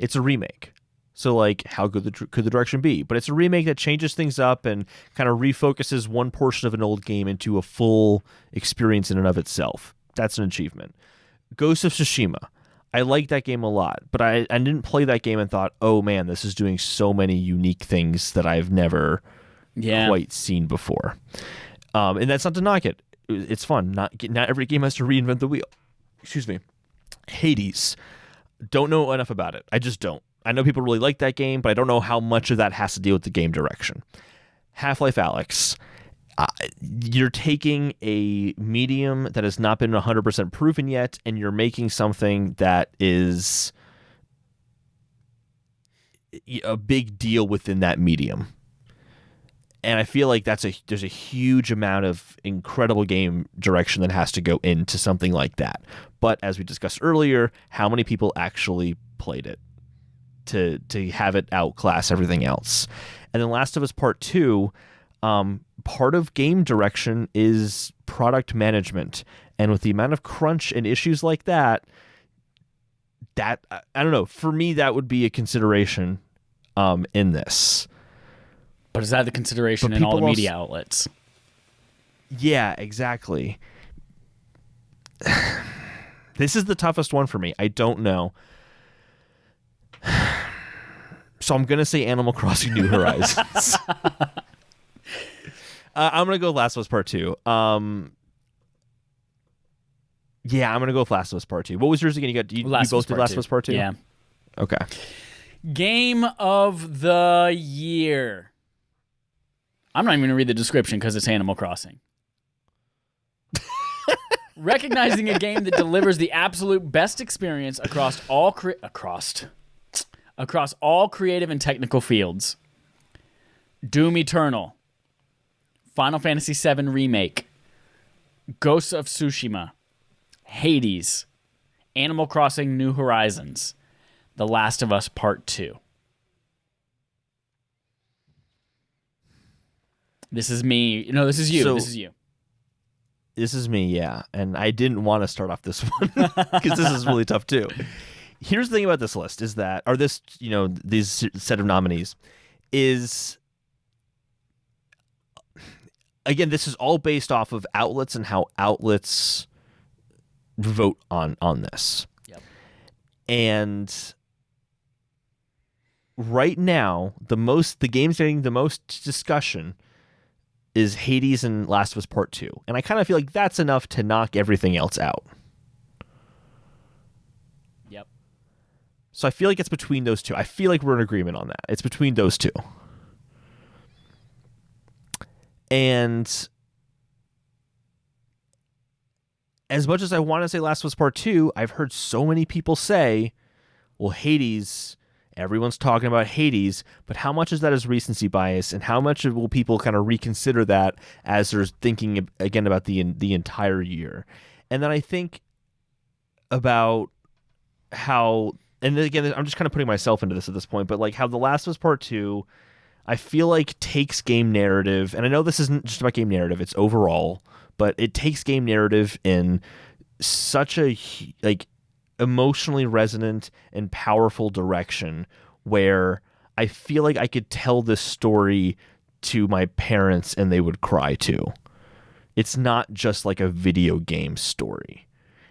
It's a remake. So like how good could the direction be? But it's a remake that changes things up and kind of refocuses one portion of an old game into a full experience in and of itself. That's an achievement. Ghost of Tsushima. I like that game a lot, but I didn't play that game and thought, oh man, this is doing so many unique things that I've never quite seen before. And that's not to knock it. It's fun. Not every game has to reinvent the wheel. Excuse me. Hades. Don't know enough about it. I just don't. I know people really like that game, but I don't know how much of that has to deal with the game direction. Half-Life Alyx. You're taking a medium that has not been 100% proven yet, and you're making something that is a big deal within that medium. And I feel like there's a huge amount of incredible game direction that has to go into something like that. But as we discussed earlier, how many people actually played it to have it outclass everything else? And then Last of Us Part 2, part of game direction is product management. And with the amount of crunch and issues like that, I don't know. For me, that would be a consideration in this. But is that the consideration in all the media outlets? Yeah, exactly. This is the toughest one for me. I don't know. So I'm going to say Animal Crossing New Horizons. I'm going to go Last of Us Part 2. Yeah, I'm going to go with Last of Us Part 2. What was yours again? You both did Last of Us Part 2? Yeah. Okay. Game of the Year. I'm not even going to read the description because it's Animal Crossing. Recognizing a game that delivers the absolute best experience across all creative and technical fields. Doom Eternal, Final Fantasy VII Remake, Ghosts of Tsushima, Hades, Animal Crossing New Horizons, The Last of Us Part 2. This is me. No, this is you. This is you. This is me, yeah. And I didn't want to start off this one because this is really tough too. Here's the thing about this list is that, or this, these set of nominees is, again, this is all based off of outlets and how outlets vote on this. Yep. And right now, the games getting the most discussion is Hades and Last of Us Part 2. And I kind of feel like that's enough to knock everything else out. Yep. So I feel like it's between those two. I feel like we're in agreement on that. It's between those two. And as much as I want to say Last of Us Part 2, I've heard so many people say, well, Hades, everyone's talking about Hades, but how much is that as recency bias, and how much will people kind of reconsider that as they're thinking again about the entire year? And then I think about how, and again, I'm just kind of putting myself into this at this point, but like how The Last of Us Part 2, I feel like takes game narrative, and I know this isn't just about game narrative, it's overall, but it takes game narrative in such a emotionally resonant and powerful direction where I feel like I could tell this story to my parents and they would cry too. It's not just like a video game story.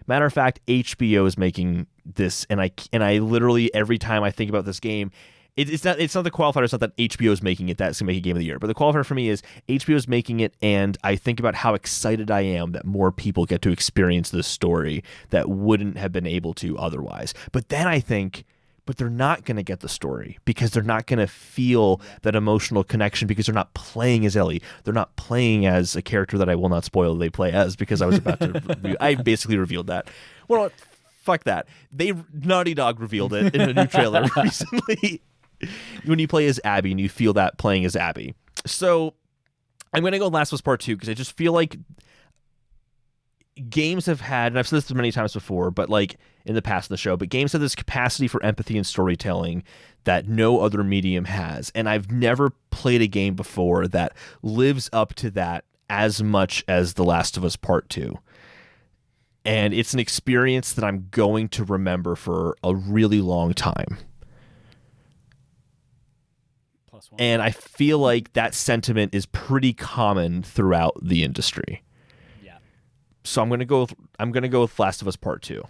Matter of fact, HBO is making this, and I literally every time I think about this game, it's not the qualifier. It's not that HBO is making it that's gonna make a game of the year, but the qualifier for me is HBO is making it, and I think about how excited I am that more people get to experience this story that wouldn't have been able to otherwise. But then I think, but they're not gonna get the story because they're not gonna feel that emotional connection because they're not playing as Ellie. They're not playing as a character that I will not spoil they play as because I was about to. I basically revealed that. Well, fuck that. Naughty Dog revealed it in a new trailer recently. When you play as Abby and you feel that playing as Abby. So I'm going to go Last of Us Part 2 because I just feel like games have had, and I've said this many times before, but like in the past of the show, but games have this capacity for empathy and storytelling that no other medium has. And I've never played a game before that lives up to that as much as The Last of Us Part 2. And it's an experience that I'm going to remember for a really long time. And I feel like that sentiment is pretty common throughout the industry. Yeah. So I'm gonna go with Last of Us Part 2.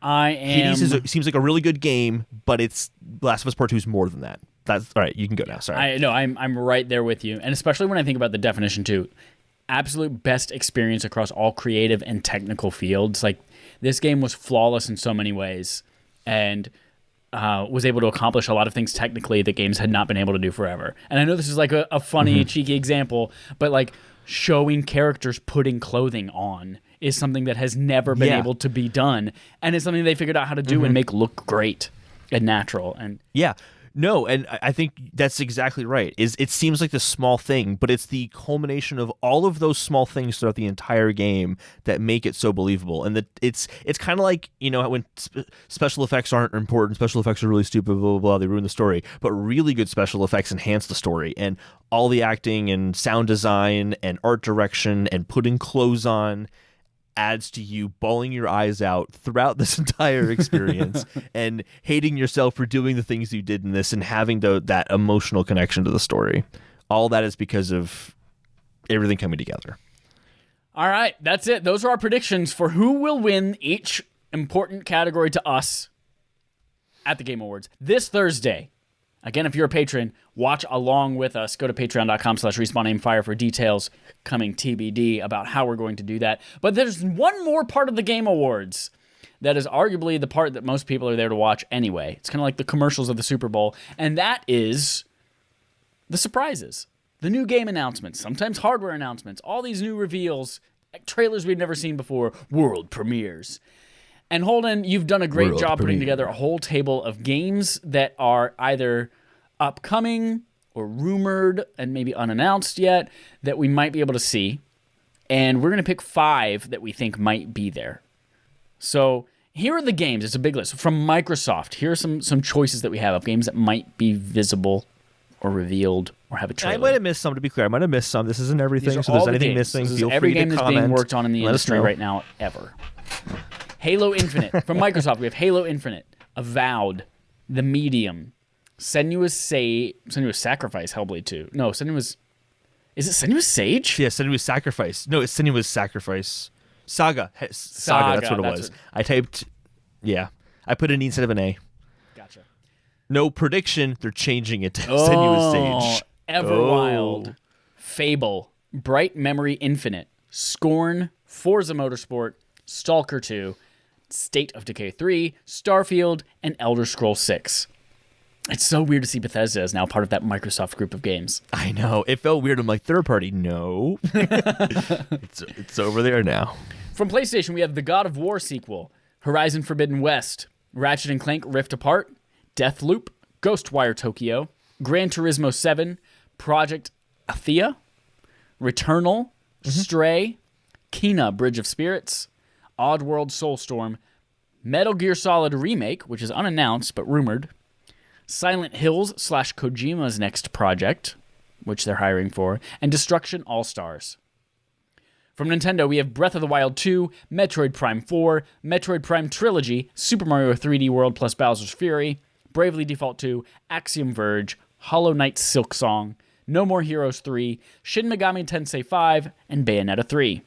Hades seems like a really good game, but it's Last of Us Part 2 is more than that. That's all right. You can go now. Sorry. I'm right there with you, and especially when I think about the definition too. Absolute best experience across all creative and technical fields. Like This game was flawless in so many ways, and was able to accomplish a lot of things technically that games had not been able to do forever. And I know this is like a funny, cheeky example, but like showing characters putting clothing on is something that has never been able to be done, and it's something they figured out how to do and make look great and natural. And Yeah. No, and I think that's exactly right. It seems like the small thing, but it's the culmination of all of those small things throughout the entire game that make it so believable. And that it's kind of like, you know, when special effects aren't important, special effects are really stupid, blah, blah, blah, they ruin the story. But really good special effects enhance the story. And all the acting and sound design and art direction and putting clothes on adds to you bawling your eyes out throughout this entire experience and hating yourself for doing the things you did in this and having that emotional connection to the story. All that is because of everything coming together. all right, that's it. Those are our predictions for who will win each important category to us at the Game Awards this Thursday. Again, if you're a patron, watch along with us. Go to patreon.com/respawnaimfire for details coming TBD about how we're going to do that. But there's one more part of the Game Awards that is arguably the part that most people are there to watch anyway. It's kind of like the commercials of the Super Bowl, and that is the surprises. The new game announcements, sometimes hardware announcements, all these new reveals, trailers we've never seen before, world premieres. And Holden, you've done a great job putting together a whole table of games that are either upcoming or rumored and maybe unannounced yet that we might be able to see. And we're going to pick 5 that we think might be there. So here are the games. It's a big list. From Microsoft, here are some choices that we have of games that might be visible or revealed or have a trailer. I might have missed some, to be clear. I might have missed some. This isn't everything, so if there's anything missing, feel every free to game comment. that's being worked on in the Let us industry know. right now ever. Halo Infinite. From Microsoft, we have Halo Infinite, Avowed, The Medium, Senua's Sacrifice, Hellblade 2. No, Is it Senua's Sage? Yeah, Senua's Sacrifice. No, it's Senua's Sacrifice. Saga. Saga, that's what it was. I typed, I put an E instead of an A. Gotcha. No prediction, they're changing it to Senua's Sage. Everwild, Fable, Bright Memory Infinite, Scorn, Forza Motorsport, Stalker 2, State of Decay 3, Starfield, and Elder Scrolls 6. It's so weird to see Bethesda as now part of that Microsoft group of games. I know. It felt weird. I'm like, third party, no. It's over there now. From PlayStation, we have the God of War sequel, Horizon Forbidden West, Ratchet & Clank Rift Apart, Deathloop, Ghostwire Tokyo, Gran Turismo 7, Project Athia, Returnal, Stray, Kena Bridge of Spirits, Oddworld Soulstorm, Metal Gear Solid Remake, which is unannounced but rumored, Silent Hills / Kojima's next project, which they're hiring for, and Destruction All-Stars. From Nintendo, we have Breath of the Wild 2, Metroid Prime 4, Metroid Prime Trilogy, Super Mario 3D World plus Bowser's Fury, Bravely Default 2, Axiom Verge, Hollow Knight Silksong, No More Heroes 3, Shin Megami Tensei 5, and Bayonetta 3.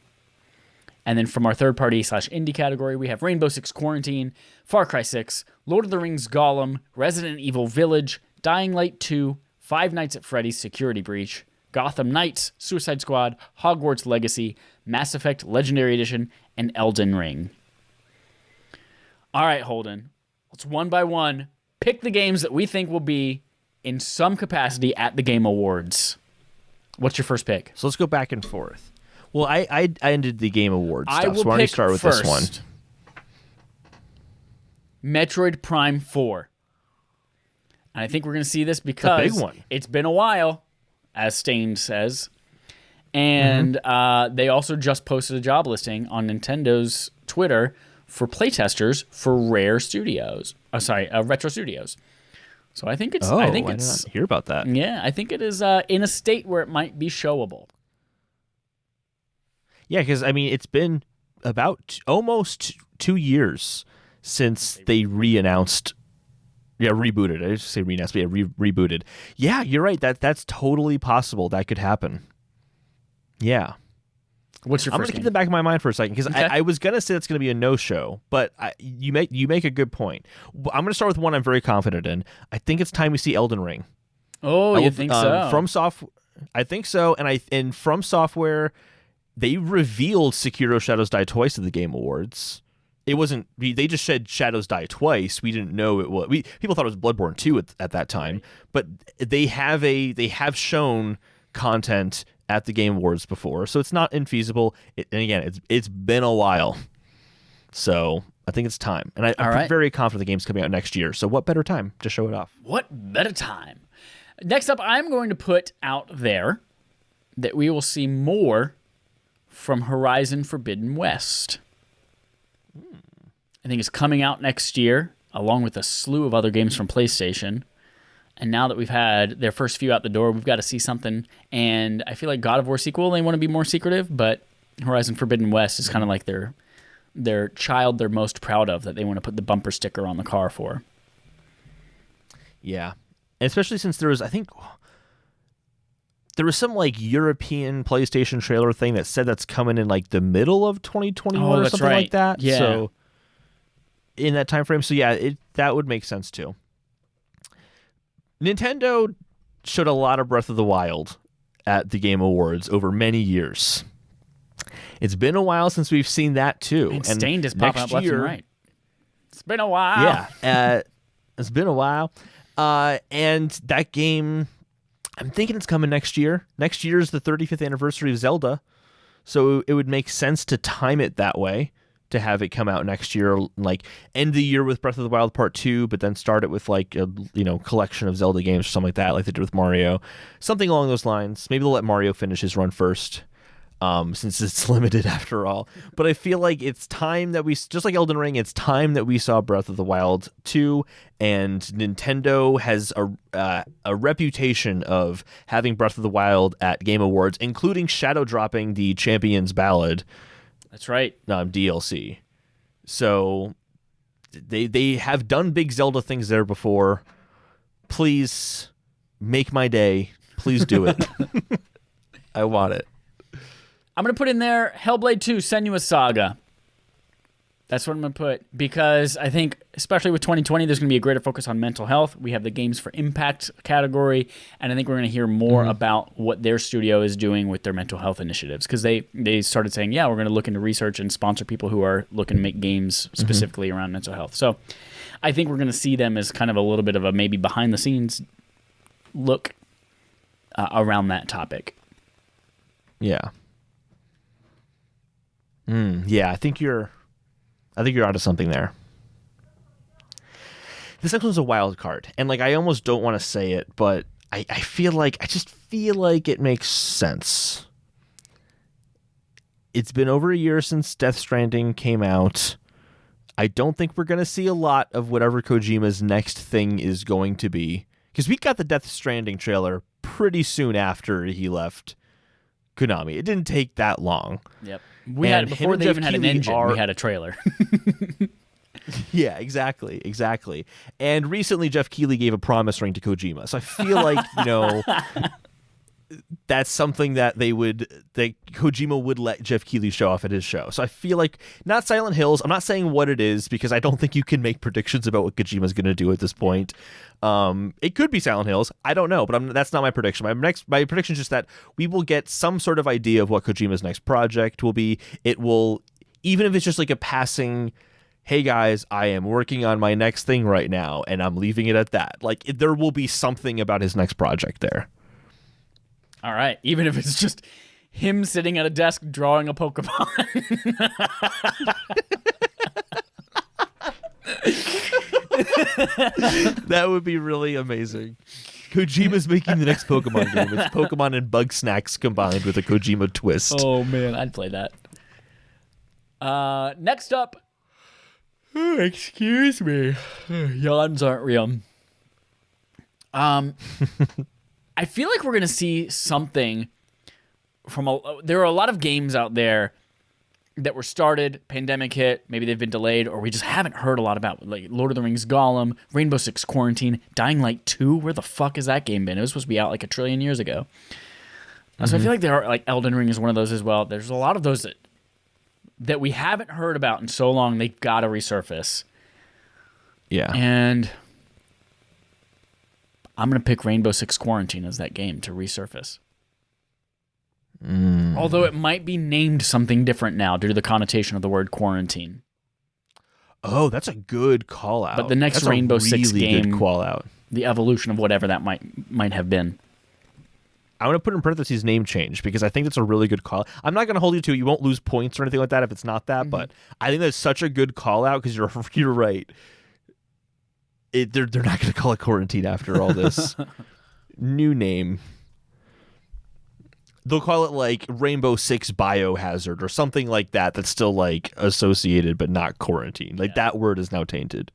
And then from our third-party / indie category, we have Rainbow Six Quarantine, Far Cry 6, Lord of the Rings Gollum, Resident Evil Village, Dying Light 2, Five Nights at Freddy's Security Breach, Gotham Knights, Suicide Squad, Hogwarts Legacy, Mass Effect Legendary Edition, and Elden Ring. All right, Holden, let's one by one pick the games that we think will be in some capacity at the Game Awards. What's your first pick? So let's go back and forth. Well, I ended the Game Awards stuff, I will so why don't you pick start with first. this one? Metroid Prime 4. And I think we're going to see this because big one. It's been a while, as Stain says. And they also just posted a job listing on Nintendo's Twitter for playtesters for Retro Studios. So I think it's. Oh, I think did it's. not hear about that. Yeah, I think it is in a state where it might be showable. Yeah, because I mean, it's been about almost 2 years since they rebooted. I just say re-announced, but rebooted. Yeah, you're right. That's totally possible. That could happen. Yeah. What's your I'm first gonna keep game? the back of my mind for a second because Okay. I was gonna say it's gonna be a no-show, but you make a good point. I'm gonna start with one I'm very confident in. I think it's time we see Elden Ring. Oh, you think so? I think so, and From Software, they revealed Sekiro: Shadows Die Twice at the Game Awards, it wasn't. They just said Shadows Die Twice. We didn't know it was. People thought it was Bloodborne 2 at that time, but they have shown content at the Game Awards before, so it's not infeasible. And again, it's been a while, so I think it's time. And I'm very confident the game's coming out next year. So what better time to show it off? What better time? Next up, I'm going to put out there that we will see more from Horizon Forbidden West. I think it's coming out next year, along with a slew of other games from PlayStation. And now that we've had their first few out the door, we've got to see something. And I feel like God of War sequel, they want to be more secretive, but Horizon Forbidden West is kind of like their child they're most proud of, that they want to put the bumper sticker on the car for. Yeah. And especially since there was, I think, there was some like European PlayStation trailer thing that said that's coming in like the middle of 2021 or something like that. Yeah. So in that time frame. So yeah, that would make sense too. Nintendo showed a lot of Breath of the Wild at the Game Awards over many years. It's been a while since we've seen that too. And Stained is popping up left and right. It's been a while. Yeah, it's been a while. And that game, I'm thinking it's coming next year. Next year is the 35th anniversary of Zelda, so it would make sense to time it that way, to have it come out next year, like end the year with Breath of the Wild Part 2, but then start it with like a collection of Zelda games or something like that, like they did with Mario. Something along those lines. Maybe they'll let Mario finish his run first, since it's limited after all. But I feel like it's time that just like Elden Ring, it's time that we saw Breath of the Wild 2, and Nintendo has a reputation of having Breath of the Wild at Game Awards, including shadow dropping the Champion's Ballad. That's right. DLC. So they have done big Zelda things there before. Please make my day. Please do it. I want it. I'm going to put in there Hellblade 2 Senua's Saga. That's what I'm going to put, because I think, especially with 2020, there's going to be a greater focus on mental health. We have the Games for Impact category, and I think we're going to hear more about what their studio is doing with their mental health initiatives, because they started saying, yeah, we're going to look into research and sponsor people who are looking to make games specifically around mental health. So I think we're going to see them as kind of a little bit of a maybe behind-the-scenes look around that topic. Yeah. Yeah, I think you're onto something there. This next one's a wild card, and like I almost don't want to say it, but I just feel like it makes sense. It's been over a year since Death Stranding came out. I don't think we're going to see a lot of whatever Kojima's next thing is going to be, because we got the Death Stranding trailer pretty soon after he left Konami. It didn't take that long. Yep. Before they even had an engine, we had a trailer. Yeah, exactly. And recently, Jeff Keighley gave a promise ring to Kojima. So I feel like, that's something that Kojima would let Jeff Keighley show off at his show. So I feel like, not Silent Hills. I'm not saying what it is, because I don't think you can make predictions about what Kojima's going to do at this point. It could be Silent Hills. I don't know, but that's not my prediction. My prediction is just that we will get some sort of idea of what Kojima's next project will be. It will, even if it's just like a passing, hey guys, I am working on my next thing right now, and I'm leaving it at that. Like, there will be something about his next project there. All right, even if it's just him sitting at a desk drawing a Pokemon. That would be really amazing. Kojima's making the next Pokemon game. It's Pokemon and Bug Snacks combined with a Kojima twist. Oh man, I'd play that. Next up, excuse me, yawns aren't real. I feel like we're gonna see something from there are a lot of games out there that were started, pandemic hit, maybe they've been delayed, or we just haven't heard a lot about, like Lord of the Rings Gollum, Rainbow Six Quarantine, Dying Light 2. Where the fuck has that game been? It was supposed to be out like a trillion years ago. So I feel like there are, like, Elden Ring is one of those as well. There's a lot of those that we haven't heard about in so long, they've got to resurface. Yeah. And I'm going to pick Rainbow Six Quarantine as that game to resurface. Although it might be named something different now due to the connotation of the word quarantine. Oh, that's a good call out. But the next that's Rainbow a really Six game, good call out. the evolution of whatever that might have been. I want to put in parentheses name change because I think that's a really good call. I'm not going to hold you to it. You won't lose points or anything like that if it's not that, but I think that's such a good call out because you're right. They're not going to call it Quarantine after all this. New name. They'll call it like Rainbow Six Biohazard or something like that that's still like associated but not Quarantine. Like that word is now tainted.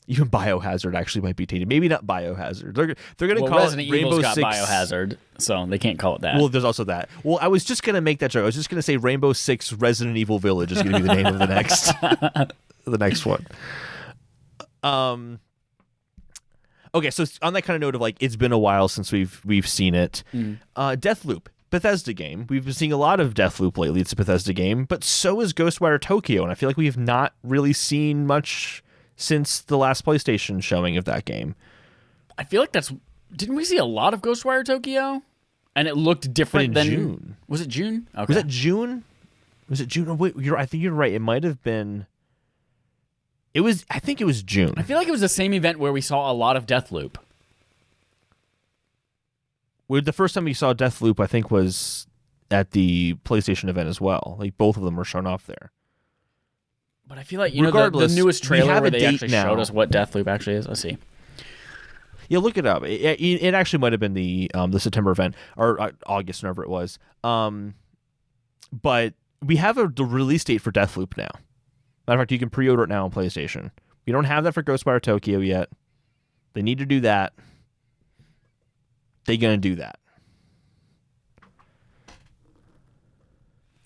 Even Biohazard actually might be tainted. Maybe not Biohazard. They're going to call Resident it Rainbow Evil's got Six Biohazard, so they can't call it that. Well, there's also that. Well, I was just going to make that joke. I was just going to say Rainbow Six Resident Evil Village is going to be the name of the next one. Okay, so on that kind of note of like it's been a while since we've seen it. Deathloop, Bethesda game. We've been seeing a lot of Deathloop lately. It's a Bethesda game, but so is Ghostwire Tokyo, and I feel like we have not really seen much since the last PlayStation showing of that game. I feel like didn't we see a lot of Ghostwire Tokyo? And it looked different than June. Was it June? Okay. Was it June? Oh, wait, I think you're right. It might have been. I think it was June. I feel like it was the same event where we saw a lot of Deathloop. The first time we saw Deathloop, I think, was at the PlayStation event as well. Like both of them were shown off there. But I feel like, Regardless, the newest we trailer have where a they date actually now. showed us what Deathloop actually is. Let's see. Yeah, look it up. It actually might have been the September event or August, whenever it was. But we have the release date for Deathloop now. Matter of fact, you can pre-order it now on PlayStation. We don't have that for Ghostwire Tokyo yet. They need to do that. They're gonna do that.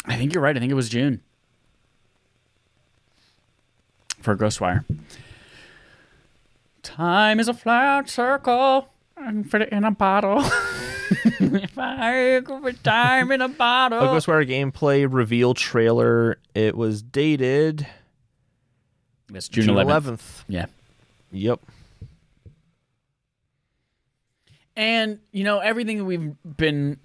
I think you're right. I think it was June. For Ghostwire. Time is a flat circle and fit it in a bottle. If I could put time in a bottle. A Ghostwire gameplay reveal trailer. It was dated It's June 11th. Yeah. Yep. And, everything that we've been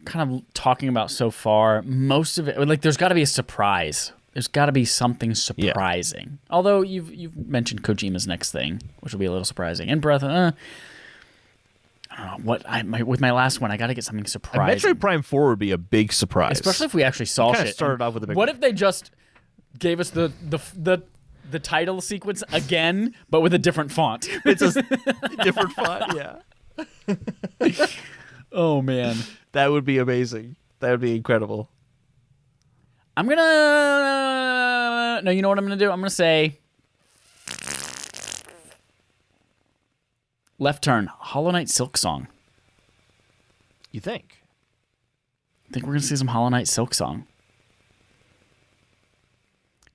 kind of talking about so far, most of it, like, there's got to be a surprise. There's got to be something surprising. Yeah. Although you've mentioned Kojima's next thing, which will be a little surprising. And Breath, I don't know, with my last one, I got to get something surprising. Metroid Prime 4 would be a big surprise. Especially if we actually saw Kind shit. of started off with a big What if they just gave us the title sequence again, but with a different font? It's a different font, yeah. Oh, man. That would be amazing. That would be incredible. I'm going to... No, you know what I'm going to do? I'm going to say... Left turn. Hollow Knight Silk Song. You think? I think we're going to see some Hollow Knight Silk Song.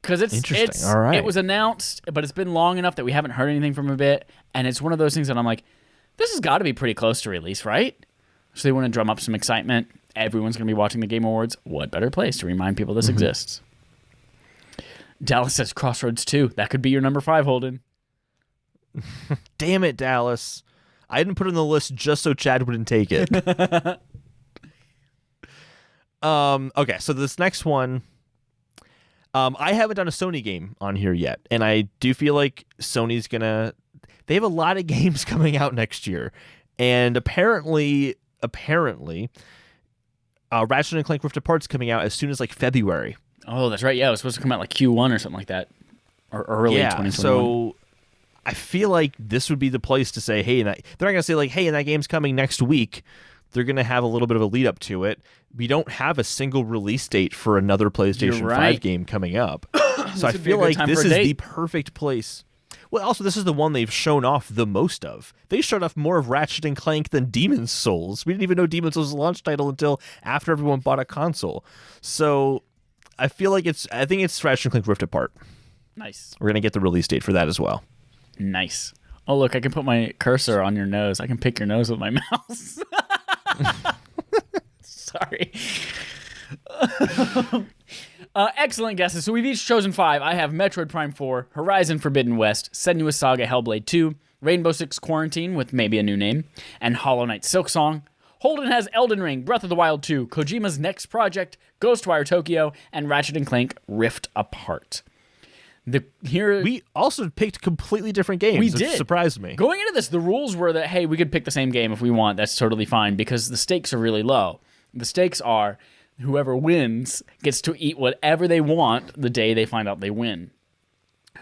Because Interesting. All right. It was announced, but it's been long enough that we haven't heard anything from a bit. And it's one of those things that I'm like, this has got to be pretty close to release, right? So they want to drum up some excitement. Everyone's going to be watching the Game Awards. What better place to remind people this exists? Dallas says Crossroads 2. That could be your number 5, Holden. Damn it, Dallas. I didn't put it on the list just so Chad wouldn't take it. Okay, so this next one, I haven't done a Sony game on here yet, and I do feel like Sony's gonna... They have a lot of games coming out next year, and apparently, Ratchet & Clank Rift Apart's coming out as soon as like February. Oh, that's right. Yeah, it was supposed to come out like Q1 or something like that, or early 2021. So I feel like this would be the place to say, hey, they're not going to say like, hey, and that game's coming next week. They're going to have a little bit of a lead up to it. We don't have a single release date for another PlayStation 5 game coming up. So I feel like this is the perfect place. Well, also, this is the one they've shown off the most of. They showed off more of Ratchet & Clank than Demon's Souls. We didn't even know Demon's Souls was a launch title until after everyone bought a console. So I feel like I think it's Ratchet & Clank Rift Apart. Nice. We're going to get the release date for that as well. Nice. Oh, look, I can put my cursor on your nose. I can pick your nose with my mouse. Sorry. Excellent guesses. So we've each chosen 5. I have Metroid Prime 4, Horizon Forbidden West, Senua's Saga Hellblade 2, Rainbow Six Quarantine with maybe a new name, and Hollow Knight Silksong. Holden has Elden Ring, Breath of the Wild 2, Kojima's next project, Ghostwire Tokyo, and Ratchet & Clank Rift Apart. We also picked completely different games. We which did. surprised me. Going into this, the rules were that, hey, we could pick the same game if we want. That's totally fine because the stakes are really low. The stakes are whoever wins gets to eat whatever they want the day they find out they win.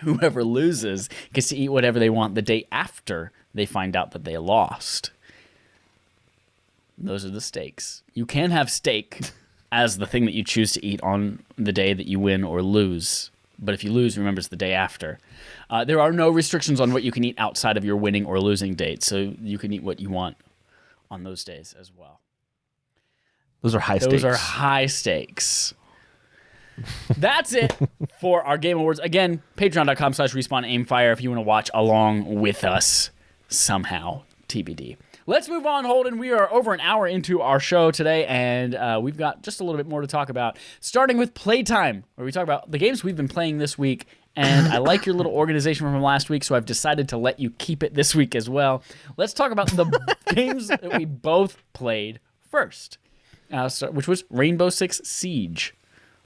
Whoever loses gets to eat whatever they want the day after they find out that they lost. Those are the stakes. You can have steak as the thing that you choose to eat on the day that you win or lose. But if you lose, remember it's the day after. There are no restrictions on what you can eat outside of your winning or losing date, so you can eat what you want on those days as well. Those are high stakes. Those are high stakes. That's it for our Game Awards. Again, patreon.com/respawnaimfire if you want to watch along with us somehow. TBD. Let's move on, Holden. We are over an hour into our show today, and we've got just a little bit more to talk about, starting with Playtime, where we talk about the games we've been playing this week. And I like your little organization from last week, so I've decided to let you keep it this week as well. Let's talk about the games that we both played first, which was Rainbow Six Siege.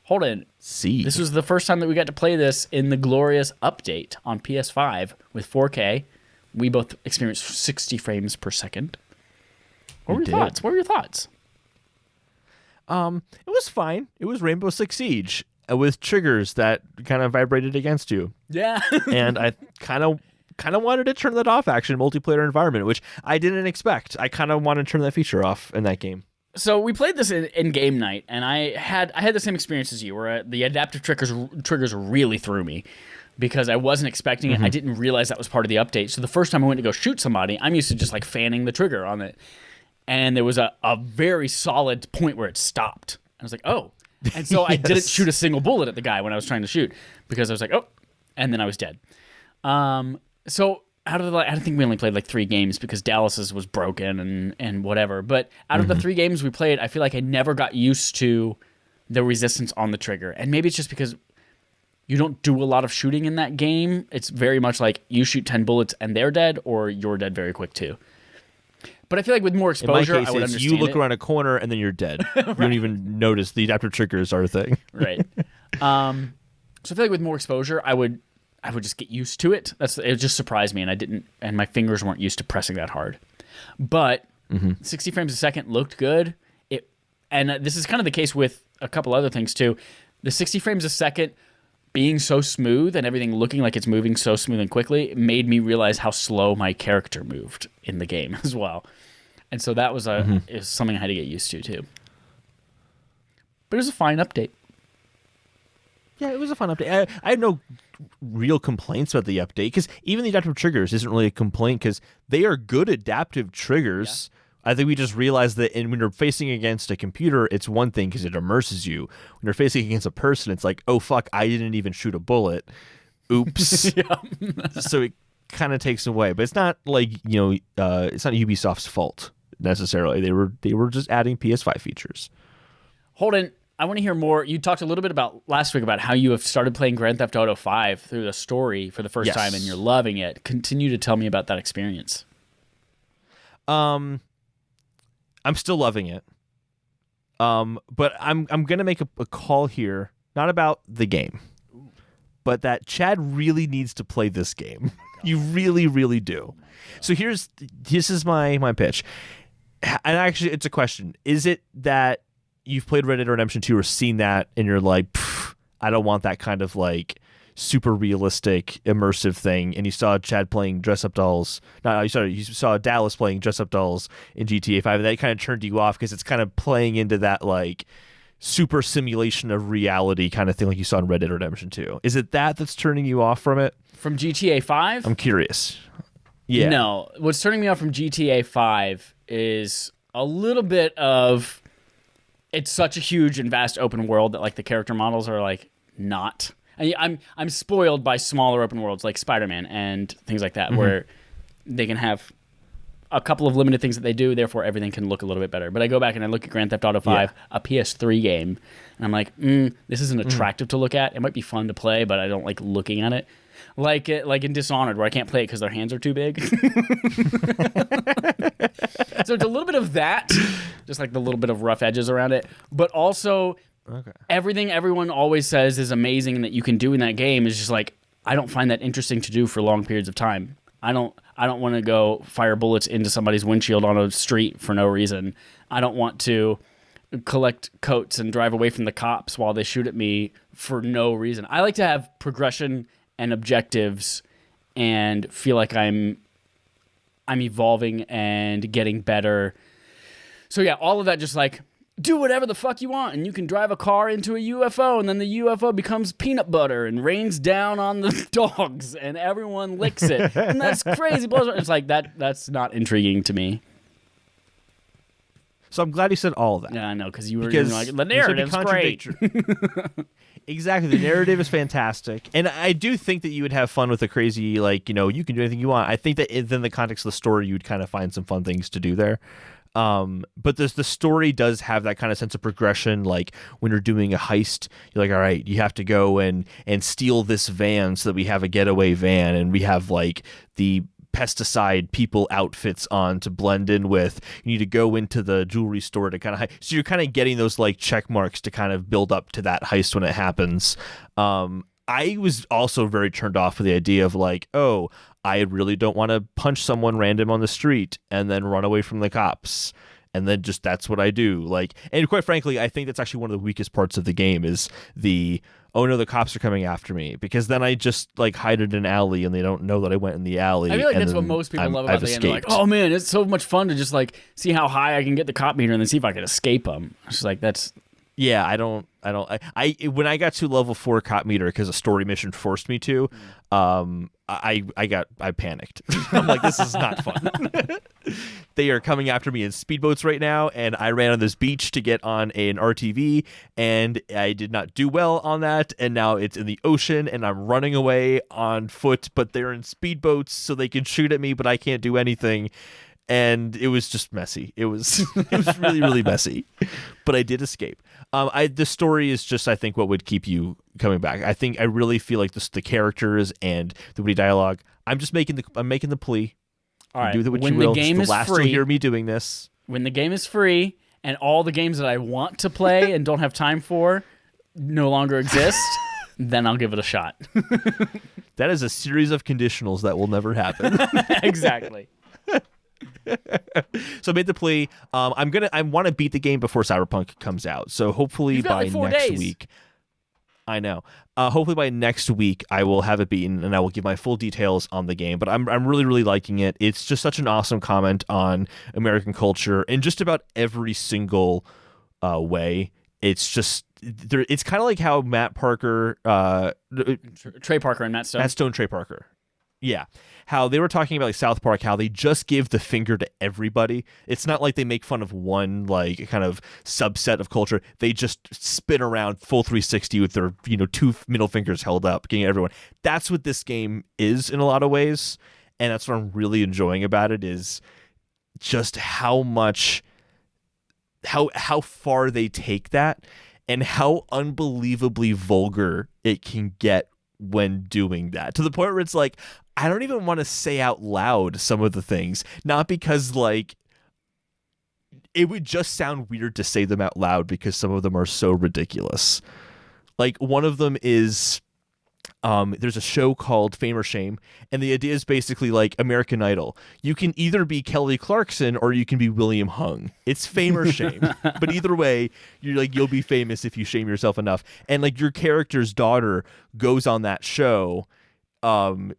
Holden, Siege. This was the first time that we got to play this in the glorious update on PS5 with 4K. We both experienced 60 frames per second. What were your thoughts? What were your thoughts? It was fine. It was Rainbow Six Siege with triggers that kind of vibrated against you. Yeah. And I kind of wanted to turn that off, actually, multiplayer environment, which I didn't expect. I kind of wanted to turn that feature off in that game. So we played this in game night, and I had the same experience as you, where the adaptive triggers really threw me. Because I wasn't expecting it. I didn't realize that was part of the update. So the first time I went to go shoot somebody, I'm used to just like fanning the trigger on it. And there was a very solid point where it stopped. I was like, oh. And so I didn't shoot a single bullet at the guy when I was trying to shoot. Because I was like, oh. And then I was dead. So I think we only played like 3 games because Dallas's was broken and whatever. But out of the 3 games we played, I feel like I never got used to the resistance on the trigger. And maybe it's just because you don't do a lot of shooting in that game. It's very much like you shoot 10 bullets and they're dead, or you're dead very quick too. But I feel like with more exposure, in my case, I would understand you look it. around a corner and then you're dead. Right. You don't even notice the adaptive triggers are a thing. Right. So I feel like with more exposure, I would just get used to it. It just surprised me, and my fingers weren't used to pressing that hard. But 60 frames a second looked good. And this is kind of the case with a couple other things too. The 60 frames a second being so smooth and everything looking like it's moving so smooth and quickly made me realize how slow my character moved in the game as well. And so that was is something I had to get used to too. But it was a fine update. Yeah, it was a fun update. I have no real complaints about the update, because even the adaptive triggers isn't really a complaint, because they are good adaptive triggers. Yeah. I think we just realized that when you're facing against a computer, it's one thing because it immerses you. When you're facing against a person, it's like, oh, fuck, I didn't even shoot a bullet. Oops. So it kind of takes away. But it's not like, it's not Ubisoft's fault necessarily. They were just adding PS5 features. Holden, I want to hear more. You talked a little bit about last week about how you have started playing Grand Theft Auto 5 through the story for the first time and you're loving it. Continue to tell me about that experience. I'm still loving it. But I'm gonna make a call here, not about the game, but that Chad really needs to play this game. You really, really do. So this is my pitch. And actually, it's a question. Is it that you've played Red Dead Redemption 2 or seen that and you're like, I don't want that kind of like super realistic, immersive thing, and you saw Chad playing dress-up dolls. You saw Dallas playing dress-up dolls in GTA 5, and that kind of turned you off because it's kind of playing into that like super simulation of reality kind of thing like you saw in Red Dead Redemption 2. Is it that's turning you off from it? From GTA 5? I'm curious. Yeah. No. What's turning me off from GTA 5 is a little bit of it's such a huge and vast open world that like the character models are like not. I'm spoiled by smaller open worlds like Spider-Man and things like that, where they can have a couple of limited things that they do, therefore everything can look a little bit better. But I go back and I look at Grand Theft Auto 5, a PS3 game, and I'm like, this isn't attractive to look at. It might be fun to play, but I don't like looking at it. Like in Dishonored, where I can't play it because their hands are too big. So it's a little bit of that, just like the little bit of rough edges around it, but also everything everyone always says is amazing and that you can do in that game is just like I don't find that interesting to do for long periods of time. I don't want to go fire bullets into somebody's windshield on a street for no reason. I don't want to collect coats and drive away from the cops while they shoot at me for no reason. I like to have progression and objectives and feel like I'm evolving and getting better. So yeah, all of that, just like, do whatever the fuck you want, and you can drive a car into a UFO, and then the UFO becomes peanut butter and rains down on the dogs, and everyone licks it, and that's crazy. It's like that's not intriguing to me. So I'm glad you said all of that. Yeah, I know, because you were like, the narrative's great. Exactly, the narrative is fantastic, and I do think that you would have fun with a crazy, like, you can do anything you want. I think that within the context of the story, you'd kind of find some fun things to do there. But the story does have that kind of sense of progression. Like when you're doing a heist, you're like, all right, you have to go and steal this van so that we have a getaway van, and we have like the pesticide people outfits on to blend in with. You need to go into the jewelry store to kind of so you're kind of getting those like check marks to kind of build up to that heist when it happens. I was also very turned off with the idea of like, oh, I really don't want to punch someone random on the street and then run away from the cops. And then just that's what I do. Like, and quite frankly, I think that's actually one of the weakest parts of the game is the, oh no, the cops are coming after me, because then I just like hide in an alley and they don't know that I went in the alley. I feel like that's what most people love about the game. They're like, oh man, it's so much fun to just like see how high I can get the cop meter and then see if I can escape them. It's like, that's... Yeah, I when I got to level 4 cop meter because a story mission forced me to, I panicked. I'm like, this is not fun. They are coming after me in speedboats right now, and I ran on this beach to get on an RTV, and I did not do well on that, and now it's in the ocean, and I'm running away on foot, but they're in speedboats, so they can shoot at me, but I can't do anything. And it was just messy. It was really, really messy. But I did escape. The story is just, I think, what would keep you coming back. I really feel like the characters and the witty dialogue. I'm making the plea. All right. Do what when you will. The game the is last free, you'll hear me doing this. When the game is free and all the games that I want to play and don't have time for no longer exist, then I'll give it a shot. That is a series of conditionals that will never happen. Exactly. So I made the plea. I want to beat the game before Cyberpunk comes out. So hopefully by like 4 next days. week. I know. Hopefully by next week I will have it beaten and I will give my full details on the game. But I'm really, really liking it. It's just such an awesome comment on American culture in just about every single way. It's just there. It's kind of like how Matt Parker, Trey Parker and Matt Stone. Trey Parker. Yeah. How they were talking about like South Park, how they just give the finger to everybody. It's not like they make fun of one like kind of subset of culture. They just spin around full 360 with their, 2 middle fingers held up, getting everyone. That's what this game is in a lot of ways. And that's what I'm really enjoying about it is just how far they take that and how unbelievably vulgar it can get when doing that, to the point where it's like, I don't even want to say out loud some of the things, not because like it would just sound weird to say them out loud because some of them are so ridiculous. Like one of them is there's a show called Fame or Shame, and the idea is basically like American Idol. You can either be Kelly Clarkson or you can be William Hung. It's fame or shame. But either way, you'll be famous if you shame yourself enough. And like your character's daughter goes on that show, and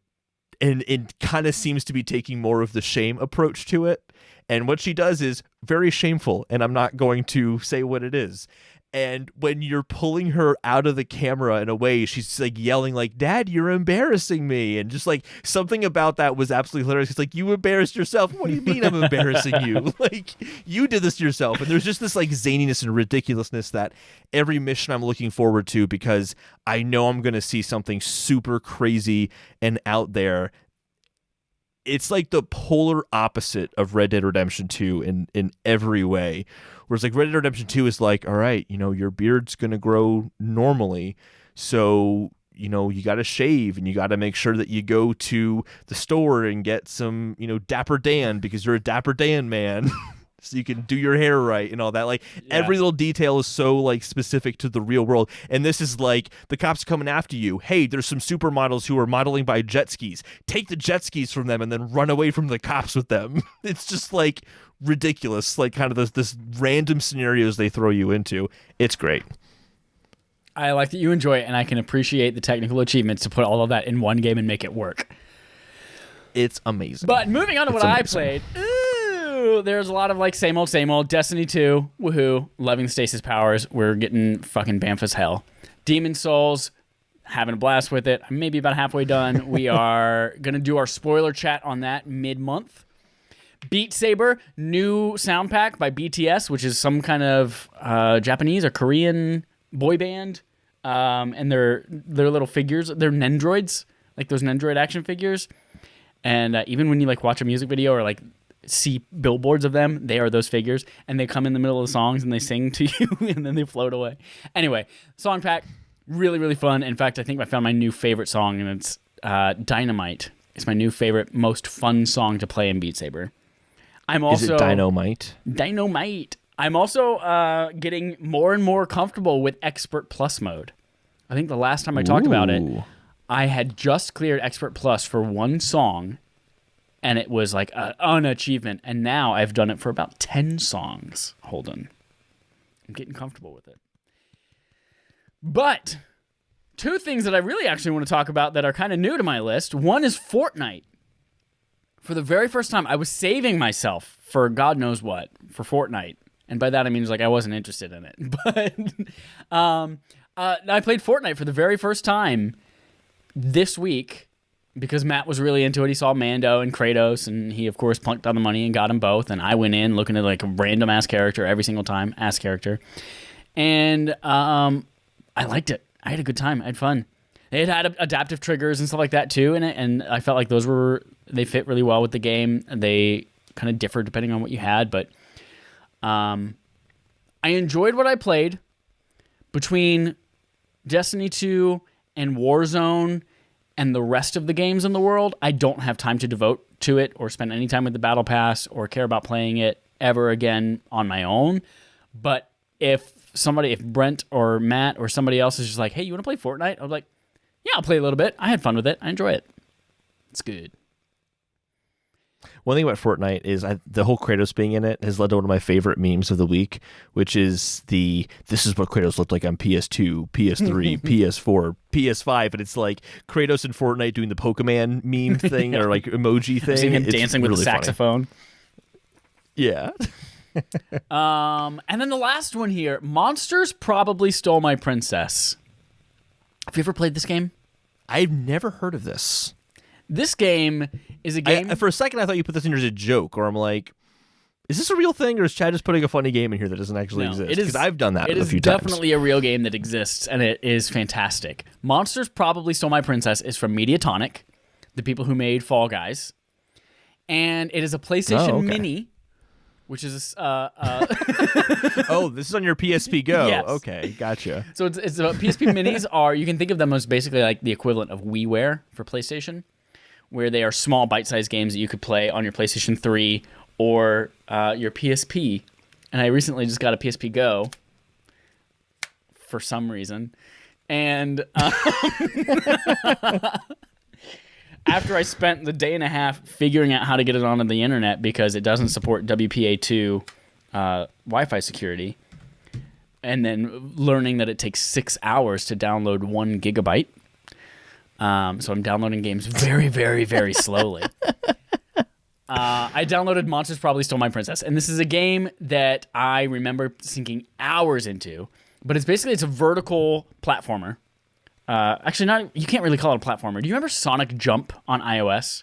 it kind of seems to be taking more of the shame approach to it. And what she does is very shameful, and I'm not going to say what it is. And when you're pulling her out of the camera in a way, she's like yelling like, "Dad, you're embarrassing me." And just like something about that was absolutely hilarious. It's like, you embarrassed yourself. What do you mean I'm embarrassing you? Like, you did this to yourself. And there's just this like zaniness and ridiculousness that every mission I'm looking forward to, because I know I'm going to see something super crazy and out there. It's like the polar opposite of Red Dead Redemption 2 in every way. Whereas like Red Dead Redemption 2 is like, all right, your beard's going to grow normally. So, you got to shave and you got to make sure that you go to the store and get some, Dapper Dan because you're a Dapper Dan man. so you can do your hair right and all that. Like every little detail is so like specific to the real world. And this is like the cops are coming after you. Hey, there's some supermodels who are modeling by jet skis. Take the jet skis from them and then run away from the cops with them. It's just like ridiculous, like kind of this random scenarios they throw you into. It's great. I like that you enjoy it, and I can appreciate the technical achievements to put all of that in one game and make it work. It's amazing. But moving on to what I played, there's a lot of like same old. Destiny 2, woohoo, loving the stasis powers. We're getting fucking bamf as hell. Demon Souls, having a blast with it. I'm maybe about halfway done. We are going to do our spoiler chat on that mid-month. Beat Saber, new sound pack by BTS, which is some kind of Japanese or Korean boy band, and they're little figures. They're Nendroids, like those Nendroid action figures. And even when you like watch a music video or like see billboards of them, they are those figures, and they come in the middle of the songs and they sing to you, and then they float away. Anyway, song pack, really, really fun. In fact, I think I found my new favorite song, and it's Dynamite. It's my new favorite, most fun song to play in Beat Saber. Is it Dynamite? Dynamite. I'm also getting more and more comfortable with Expert Plus mode. I think the last time I talked about it, I had just cleared Expert Plus for one song, and it was like an achievement. And now I've done it for about 10 songs. Hold on. I'm getting comfortable with it. But two things that I really actually want to talk about that are kind of new to my list. One is Fortnite. For the very first time, I was saving myself for God knows what, for Fortnite. And by that, I mean, it's like I wasn't interested in it. But I played Fortnite for the very first time this week because Matt was really into it. He saw Mando and Kratos, and he, of course, plunked down the money and got them both. And I went in looking at like a random-ass character every single time, ass character. And I liked it. I had a good time. I had fun. It had adaptive triggers and stuff like that, too, in it. And I felt like they fit really well with the game. They kind of differed depending on what you had, but I enjoyed what I played. Between Destiny 2 and Warzone and the rest of the games in the world, I don't have time to devote to it or spend any time with the Battle Pass or care about playing it ever again on my own. But if Brent or Matt or somebody else is just like, hey, you want to play Fortnite? I'm like, yeah, I'll play a little bit. I had fun with it. I enjoy it. It's good. One thing about Fortnite is the whole Kratos being in it has led to one of my favorite memes of the week, which is this is what Kratos looked like on PS2, PS3, PS4, PS5, and it's like Kratos and Fortnite doing the Pokemon meme thing or like emoji thing. Seeing him dancing with really the saxophone. Funny. Yeah. And then the last one here, Monsters Probably Stole My Princess. Have you ever played this game? I've never heard of this. This game is a game... For a second, I thought you put this in here as a joke, or I'm like, is this a real thing, or is Chad just putting a funny game in here that doesn't actually exist? Because I've done that a few times. It is definitely a real game that exists, and it is fantastic. Monsters Probably Stole My Princess is from Mediatonic, the people who made Fall Guys. And it is a PlayStation Mini, which is... Oh, this is on your PSP Go. Yes. Okay, gotcha. So it's PSP Minis are... You can think of them as basically like the equivalent of WiiWare for PlayStation, where they are small bite-sized games that you could play on your PlayStation 3 or your PSP. And I recently just got a PSP Go for some reason. And after I spent the day and a half figuring out how to get it onto the internet because it doesn't support WPA2 Wi-Fi security, and then learning that it takes 6 hours to download 1 gigabyte, so I'm downloading games very, very, very slowly. I downloaded Monsters Probably Stole My Princess, and this is a game that I remember sinking hours into, but it's a vertical platformer. Actually, you can't really call it a platformer. Do you remember Sonic Jump on iOS?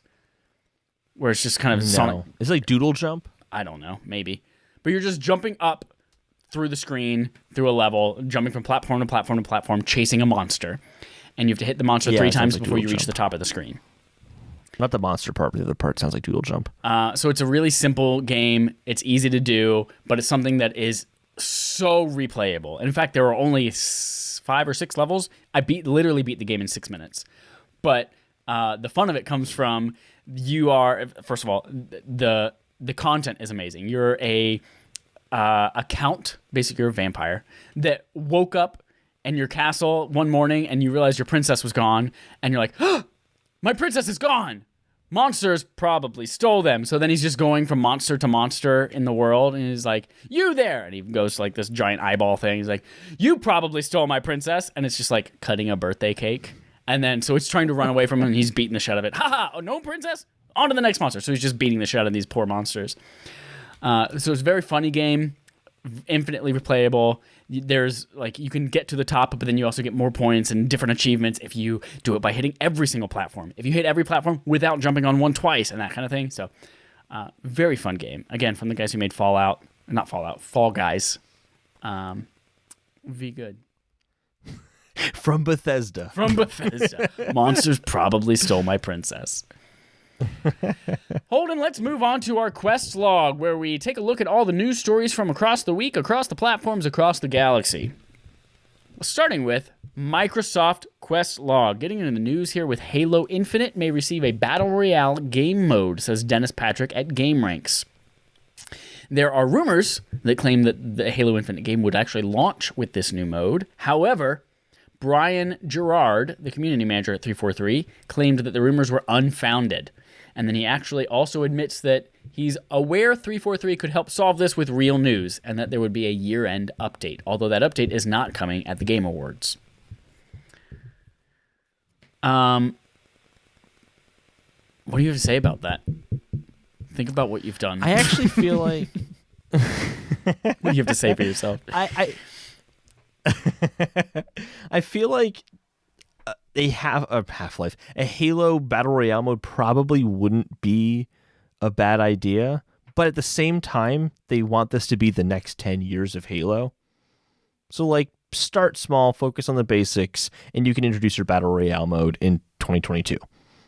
Where it's just kind of Sonic... It's like Doodle Jump? I don't know, maybe. But you're just jumping up through the screen, through a level, jumping from platform to platform to platform, chasing a monster. And you have to hit the monster 3 times before you reach the top of the screen. Not the monster part, but the other part sounds like Doodle Jump. So it's a really simple game. It's easy to do, but it's something that is so replayable. In fact, there are only 5 or 6 levels. I literally beat the game in 6 minutes. But the fun of it comes from first of all, the the content is amazing. You're a count, basically you're a vampire that woke up in your castle one morning and you realize your princess was gone, and you're like, oh, my princess is gone. Monsters probably stole them. So then he's just going from monster to monster in the world, and he's like, you there. And he goes to like this giant eyeball thing. He's like, you probably stole my princess. And it's just like cutting a birthday cake. And then so it's trying to run away from him, and he's beating the shit out of it. Ha ha, oh, no princess? On to the next monster. So he's just beating the shit out of these poor monsters. So it's a very funny game, infinitely replayable. There's like, you can get to the top, but then you also get more points and different achievements if you do it by hitting every single platform. If you hit every platform without jumping on one twice and that kind of thing. So very fun game. Again, from the guys who made Fall Guys. Be good. From Bethesda. Monsters probably stole my princess. Holden, let's move on to our quest log, where we take a look at all the news stories from across the week, across the platforms, across the galaxy. Starting with Microsoft quest log. Getting into the news here with Halo Infinite may receive a Battle Royale game mode, says Dennis Patrick at GameRanks. There are rumors that claim that the Halo Infinite game would actually launch with this new mode. However, Brian Gerard, the community manager at 343, claimed that the rumors were unfounded. And then he actually also admits that he's aware 343 could help solve this with real news, and that there would be a year-end update, although that update is not coming at the Game Awards. What do you have to say about that? Think about what you've done. I actually feel like... What do you have to say for yourself? I feel like they have a Half-Life. A Halo Battle Royale mode probably wouldn't be a bad idea, but at the same time, they want this to be the next 10 years of Halo. So, like, start small, focus on the basics, and you can introduce your Battle Royale mode in 2022.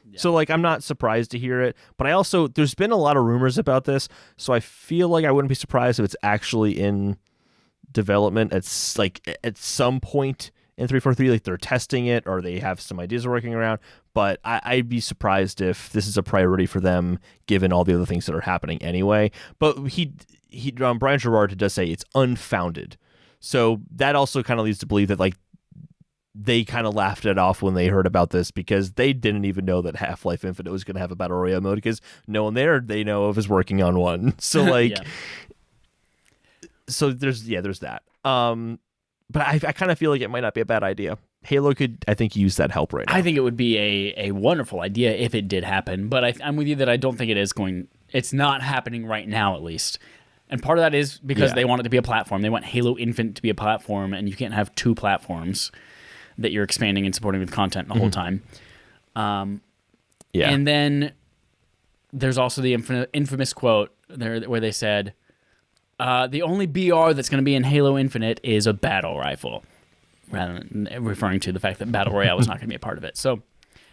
Yeah. So, like, I'm not surprised to hear it, but I also, there's been a lot of rumors about this, so I feel like I wouldn't be surprised if it's actually in development at some point in 343, like they're testing it or they have some ideas working around, but I'd be surprised if this is a priority for them given all the other things that are happening anyway. But Brian Gerard does say it's unfounded, so that also kind of leads to believe that like they kind of laughed it off when they heard about this, because they didn't even know that Half-Life Infinite was going to have a Battle Royale mode, because no one there they know of is working on one. So like Yeah. So there's that. But I kind of feel like it might not be a bad idea. Halo could, I think, use that help right now. I think it would be a wonderful idea if it did happen, but I'm with you that I don't think it is going. It's not happening right now, at least. And part of that is because they want it to be a platform. They want Halo Infinite to be a platform, and you can't have two platforms that you're expanding and supporting with content the whole time. And then there's also the infamous quote there where they said, the only BR that's going to be in Halo Infinite is a battle rifle, rather than referring to the fact that Battle Royale was not going to be a part of it. So,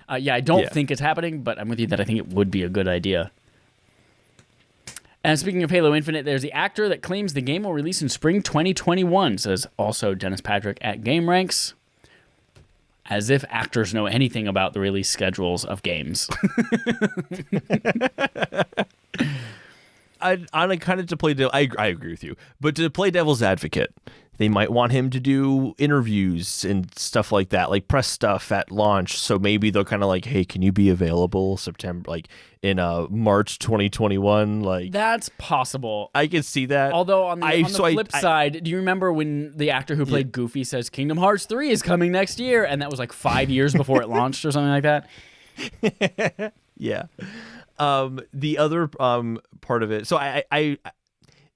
I don't think it's happening, but I'm with you that I think it would be a good idea. And speaking of Halo Infinite, there's the actor that claims the game will release in spring 2021, says also Dennis Patrick at GameRanks. As if actors know anything about the release schedules of games. I agree with you, but to play devil's advocate, they might want him to do interviews and stuff like that, like press stuff at launch. So maybe they'll kind of like, hey, can you be available September, like in March 2021? Like that's possible. I can see that. Although on the flip side, do you remember when the actor who played Goofy says Kingdom Hearts 3 is coming next year, and that was like 5 years before it launched or something like that? Yeah. The other part of it, so I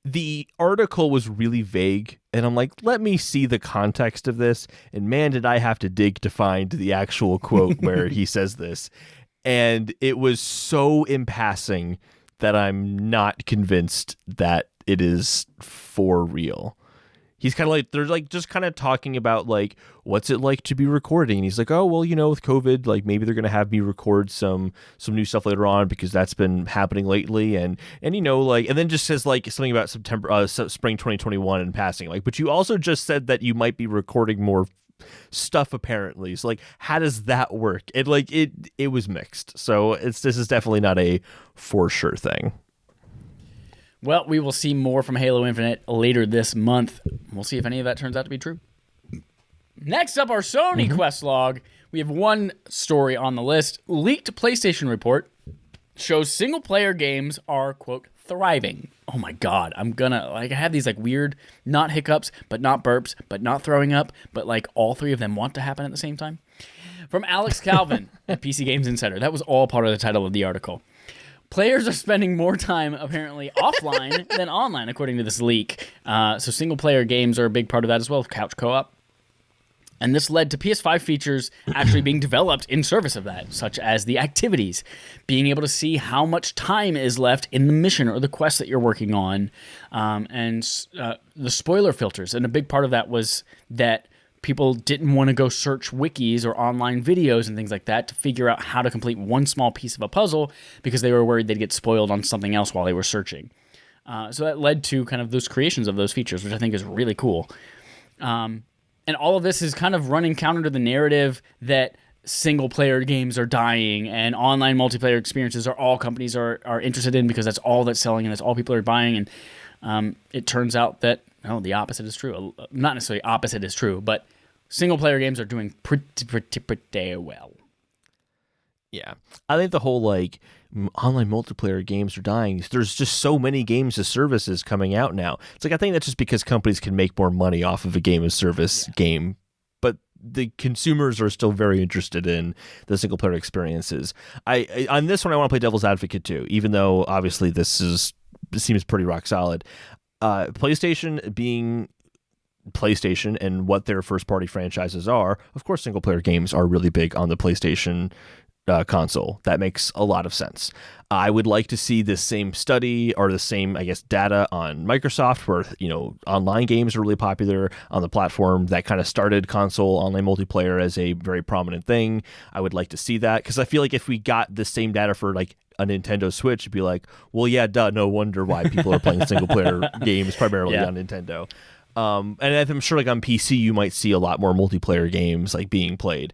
the article was really vague, and I'm like, let me see the context of this, and man, did I have to dig to find the actual quote where he says this, and it was so in passing that I'm not convinced that it is for real. He's kind of like, they're like just kind of talking about like, what's it like to be recording? And he's like, oh, well, you know, with COVID, like maybe they're going to have me record some new stuff later on because that's been happening lately. And you know, like, and then just says like something about spring 2021 in passing. Like, but you also just said that you might be recording more stuff apparently. So like, how does that work? It was mixed. So this is definitely not a for sure thing. Well, we will see more from Halo Infinite later this month. We'll see if any of that turns out to be true. Next up, our Sony quest log. We have one story on the list. Leaked PlayStation report shows single-player games are, quote, thriving. Oh my God, I have these weird, not hiccups, but not burps, but not throwing up, but all three of them want to happen at the same time. From Alex Calvin at PC Games Insider. That was all part of the title of the article. Players are spending more time, apparently, offline than online, according to this leak. So single-player games are a big part of that as well, couch co-op. And this led to PS5 features actually being developed in service of that, such as the activities, being able to see how much time is left in the mission or the quest that you're working on, and the spoiler filters. And a big part of that was that people didn't want to go search wikis or online videos and things like that to figure out how to complete one small piece of a puzzle because they were worried they'd get spoiled on something else while they were searching. So that led to kind of those creations of those features, which I think is really cool. And all of this is kind of running counter to the narrative that single-player games are dying and online multiplayer experiences are all companies are interested in because that's all that's selling and that's all people are buying. And it turns out that, the opposite is true. Not necessarily opposite is true, but single-player games are doing pretty well. Yeah. I think the whole, online multiplayer games are dying. There's just so many games as services coming out now. It's I think that's just because companies can make more money off of a game as service game, but the consumers are still very interested in the single player experiences. On this one, I want to play devil's advocate too, even though obviously this seems pretty rock solid. PlayStation being PlayStation and what their first party franchises are, of course, single player games are really big on the PlayStation console. That makes a lot of sense. I would like to see the same study or the same, data on Microsoft where, online games are really popular on the platform. That kind of started console online multiplayer as a very prominent thing. I would like to see that because I feel like if we got the same data for a Nintendo Switch, it'd be well, yeah, duh, no wonder why people are playing single player games primarily on Nintendo. And I'm sure on PC, you might see a lot more multiplayer games being played.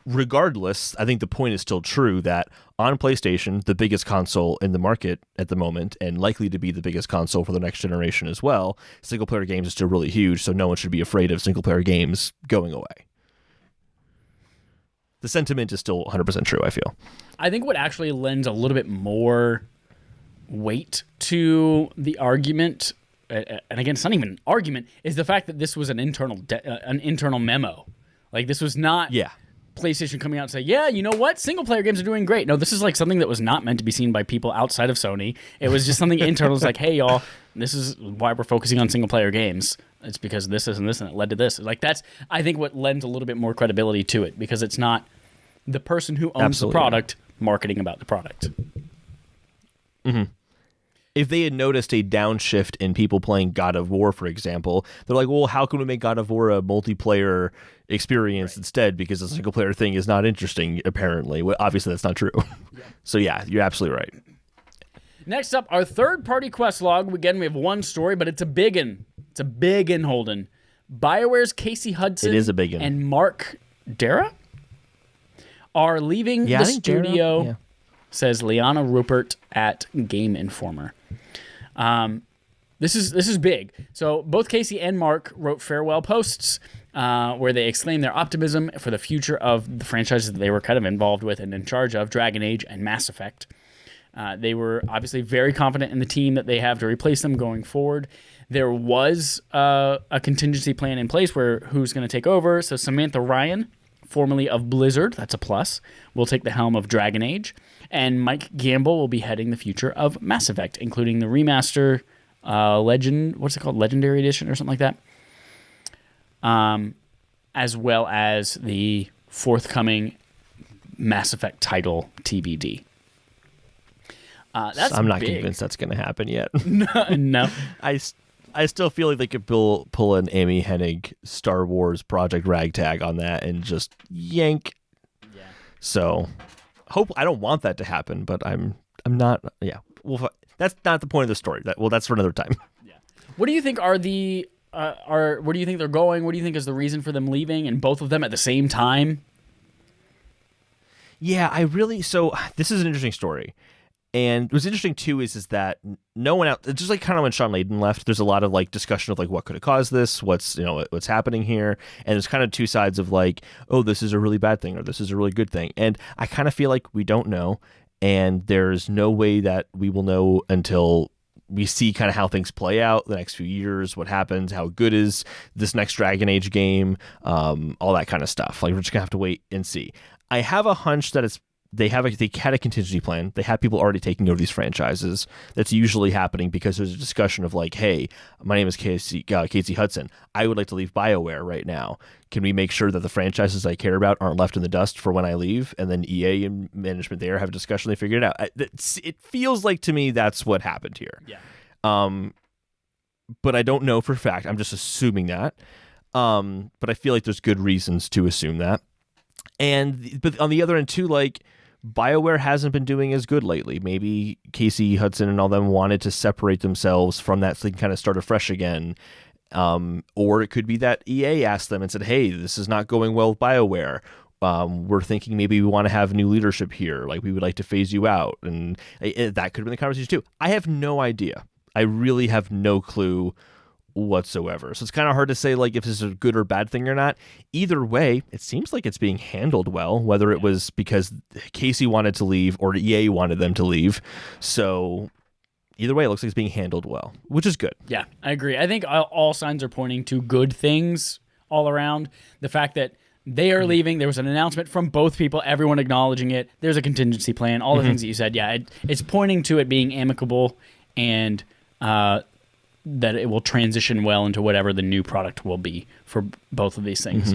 Regardless, I think the point is still true that on PlayStation, the biggest console in the market at the moment, and likely to be the biggest console for the next generation as well, single-player games is still really huge, so no one should be afraid of single-player games going away. The sentiment is still 100% true, I feel. I think what actually lends a little bit more weight to the argument, and again, it's not even an argument, is the fact that this was an internal memo. This was not... Yeah. PlayStation coming out and say, yeah, you know what? Single-player games are doing great. No, this is something that was not meant to be seen by people outside of Sony. It was just something internal. It's hey, y'all, this is why we're focusing on single-player games. It's because this and this, and it led to this. That's, I think, what lends a little bit more credibility to it, because it's not the person who owns the product marketing about the product. Mm-hmm. If they had noticed a downshift in people playing God of War, for example, they're well, how can we make God of War a multiplayer experience instead? Because the single player thing is not interesting, apparently. Well, obviously, that's not true. Yeah. So, yeah, you're absolutely right. Next up, our third-party quest log. Again, we have one story, but it's a big one. It's a big one, Holden. BioWare's Casey Hudson and Mark Dara are leaving the studio, says Liana Rupert at Game Informer. This is big. So both Casey and Mark wrote farewell posts where they exclaimed their optimism for the future of the franchises that they were kind of involved with and in charge of, Dragon Age and Mass Effect. They were obviously very confident in the team that they have to replace them going forward. There was a contingency plan in place where who's going to take over. So Samantha Ryan, formerly of Blizzard, that's a plus, will take the helm of Dragon Age. And Mike Gamble will be heading the future of Mass Effect, including the remaster, Legendary Edition or something like that, as well as the forthcoming Mass Effect title TBD. That's I'm not convinced that's going to happen yet. No. I still feel like they could pull an Amy Hennig Star Wars Project Ragtag on that and just yank. Yeah. So... I don't want that to happen, but I'm not. Yeah, well, that's not the point of the story. That's for another time. Yeah. What do you think are the where do you think they're going? What do you think is the reason for them leaving, and both of them at the same time? Yeah, so this is an interesting story, And what's interesting too is that no one out, just like kind of when Sean Layden left, there's a lot of like discussion of like what could have caused this, what's happening here, and there's kind of two sides of like, oh, this is a really bad thing or this is a really good thing, and I kind of feel like we don't know, and there's no way that we will know until we see kind of how things play out the next few years, what happens, how good is this next Dragon Age game, all that kind of stuff. Like we're just gonna have to wait and see. I have a hunch that they had a contingency plan. They had people already taking over these franchises. That's usually happening because there's a discussion of like, hey, my name is Casey Hudson. I would like to leave Bioware right now. Can we make sure that the franchises I care about aren't left in the dust for when I leave? And then EA and management there have a discussion. They figured it out. It feels like to me that's what happened here. Yeah. But I don't know for a fact. I'm just assuming that. But I feel like there's good reasons to assume that. But on the other end too, like BioWare hasn't been doing as good lately. Maybe Casey Hudson and all them wanted to separate themselves from that so they can kind of start afresh again. Or it could be that EA asked them and said, hey, this is not going well with BioWare. We're thinking maybe we want to have new leadership here. Like we would like to phase you out. And that could have been the conversation too. I have no idea. I really have no clue whatsoever. So it's kind of hard to say like if this is a good or bad thing or not. Either way, it seems like it's being handled well, whether it was because Casey wanted to leave or EA wanted them to leave. So either way, it looks like it's being handled well, which is good. Yeah, I agree. I think all signs are pointing to good things all around. The fact that they are leaving, there was an announcement from both people, everyone acknowledging it. There's a contingency plan, all the things that you said. Yeah, it's pointing to it being amicable and that it will transition well into whatever the new product will be for both of these things.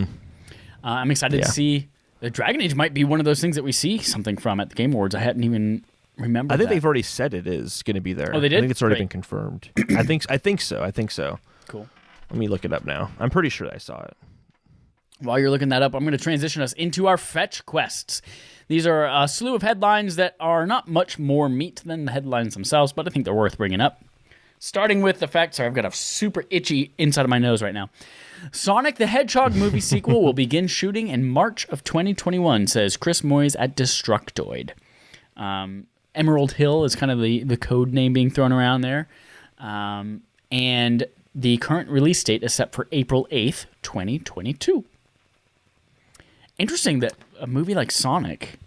I'm excited to see. The Dragon Age might be one of those things that we see something from at the Game Awards. I hadn't even remembered. I think they've already said it is going to be there. Oh, they did? I think it's already been confirmed. I think so. Cool. Let me look it up now. I'm pretty sure I saw it. While you're looking that up, I'm going to transition us into our fetch quests. These are a slew of headlines that are not much more meat than the headlines themselves, but I think they're worth bringing up. Starting with the fact, sorry, I've got a super itchy inside of my nose right now. Sonic the Hedgehog movie sequel will begin shooting in March of 2021, says Chris Moyes at Destructoid. Emerald Hill is kind of the code name being thrown around there. And the current release date is set for April 8th, 2022. Interesting that a movie like Sonic,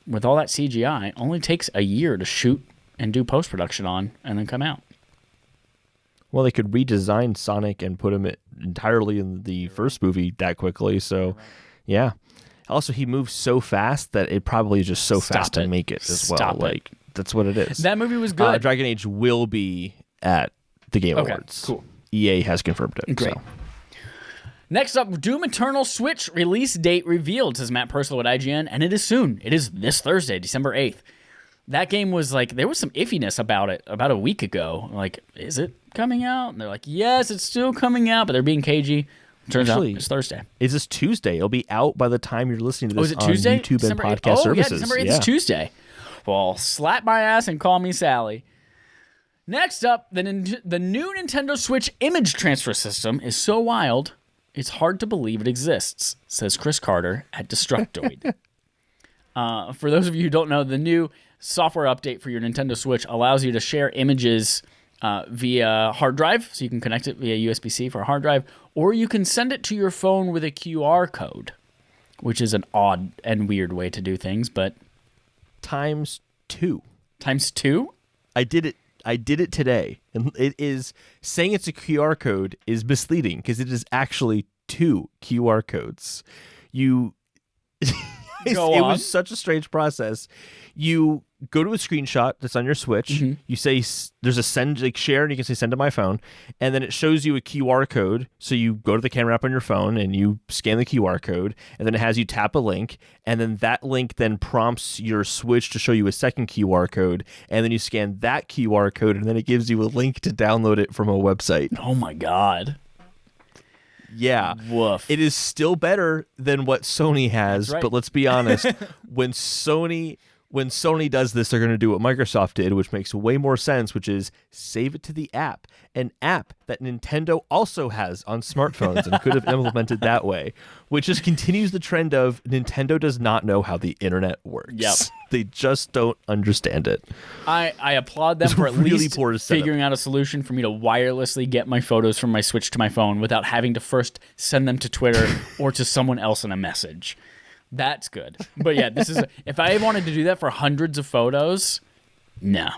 with all that CGI, only takes a year to shoot and do post-production on and then come out. Well, they could redesign Sonic and put him entirely in the first movie that quickly. So, yeah. Also, he moves so fast that it probably is just so fast to make it as well. Like that's what it is. That movie was good. Dragon Age will be at the Game Awards. Cool. EA has confirmed it. Great. So. Next up, Doom Eternal Switch release date revealed, says Matt Purcell at IGN, and it is soon. It is this Thursday, December 8th. That game was like, there was some iffiness about it about a week ago. Like, is it coming out? And they're like, yes, it's still coming out, but they're being cagey. Turns out it's Thursday. Is this Tuesday? It'll be out by the time you're listening to this is it Tuesday? on YouTube December and podcast services. Yeah, December 8th is Tuesday. Well, slap my ass and call me Sally. Next up, the new Nintendo Switch image transfer system is so wild, it's hard to believe it exists, says Chris Carter at Destructoid. For those of you who don't know, the new software update for your Nintendo Switch allows you to share images via hard drive, so you can connect it via USB-C for a hard drive, or you can send it to your phone with a QR code, which is an odd and weird way to do things, but... Times 2. Times 2? I did it today, and it is saying it's a QR code is misleading because it is actually 2 QR codes. It was such a strange process. You go to a screenshot that's on your Switch. You say there's a send, like share, and you can say send to my phone, and then it shows you a QR code. So you go to the camera app on your phone and you scan the QR code, and then it has you tap a link, and then that link then prompts your Switch to show you a second QR code, and then you scan that QR code, and then it gives you a link to download it from a website. Oh my God. Yeah. Woof. It is still better than what Sony has, right. but let's be honest, when Sony when Sony does this, they're going to do what Microsoft did, which makes way more sense, which is save it to the app. An app that Nintendo also has on smartphones and could have implemented that way, which just continues the trend of Nintendo does not know how the internet works. Yep. They just don't understand it. I applaud them It's for at really least poor setup. figuring out a solution for me to wirelessly get my photos from my Switch to my phone without having to first send them to Twitter or to someone else in a message. That's good. But yeah, this is if I wanted to do that for hundreds of photos, no.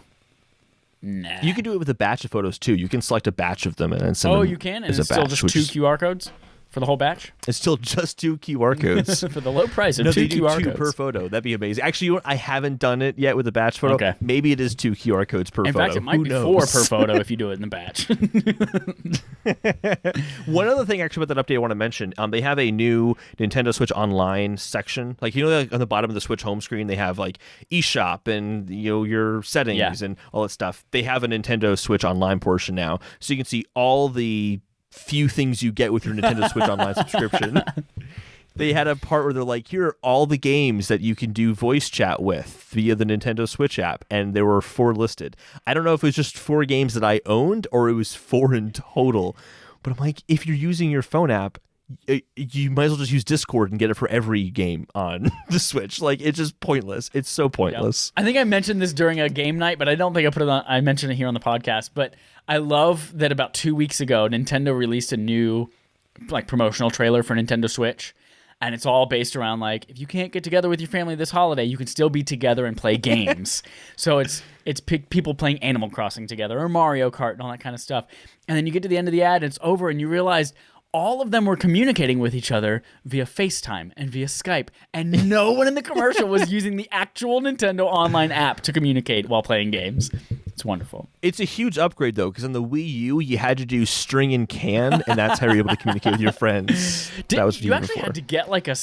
Nah. You can do it with a batch of photos too. You can select a batch of them and then send them. Oh, you can? And as it's a still batch, just which 2 is- QR codes for the whole batch? It's still just 2 QR codes. For the low price of No, 2 they do QR 2 codes. per photo. That'd be amazing. Actually, you know what? I haven't done it yet with a batch photo. Okay. Maybe it is 2 QR codes per In photo. fact, it might Who be knows? 4 per photo if you do it in the batch. One other thing actually about that update I want to mention, they have a new Nintendo Switch Online section. Like, you know, like on the bottom of the Switch home screen, they have like eShop and, you know, your settings Yeah. and all that stuff. They have a Nintendo Switch Online portion now. So you can see all the few things you get with your Nintendo Switch Online subscription. They had a part where they're like, here are all the games that you can do voice chat with via the Nintendo Switch app, and there were 4 listed. I don't know if it was just 4 games that I owned or it was 4 in total, but I'm like, if you're using your phone app, you might as well just use Discord and get it for every game on the Switch. Like, it's just pointless. It's so pointless. I think I mentioned this during a game night, but I don't think I put it on. I mentioned it here on the podcast. But I love that about 2 weeks ago, Nintendo released a new like promotional trailer for Nintendo Switch, and it's all based around like if you can't get together with your family this holiday, you can still be together and play games. So it's people playing Animal Crossing together or Mario Kart and all that kind of stuff. And then you get to the end of the ad, and it's over, and you realize all of them were communicating with each other via FaceTime and via Skype, and no one in the commercial was using the actual Nintendo Online app to communicate while playing games. It's wonderful. It's a huge upgrade, though, because on the Wii U, you had to do string and can, and that's how you're able to communicate with your friends. That was what You actually had to get like you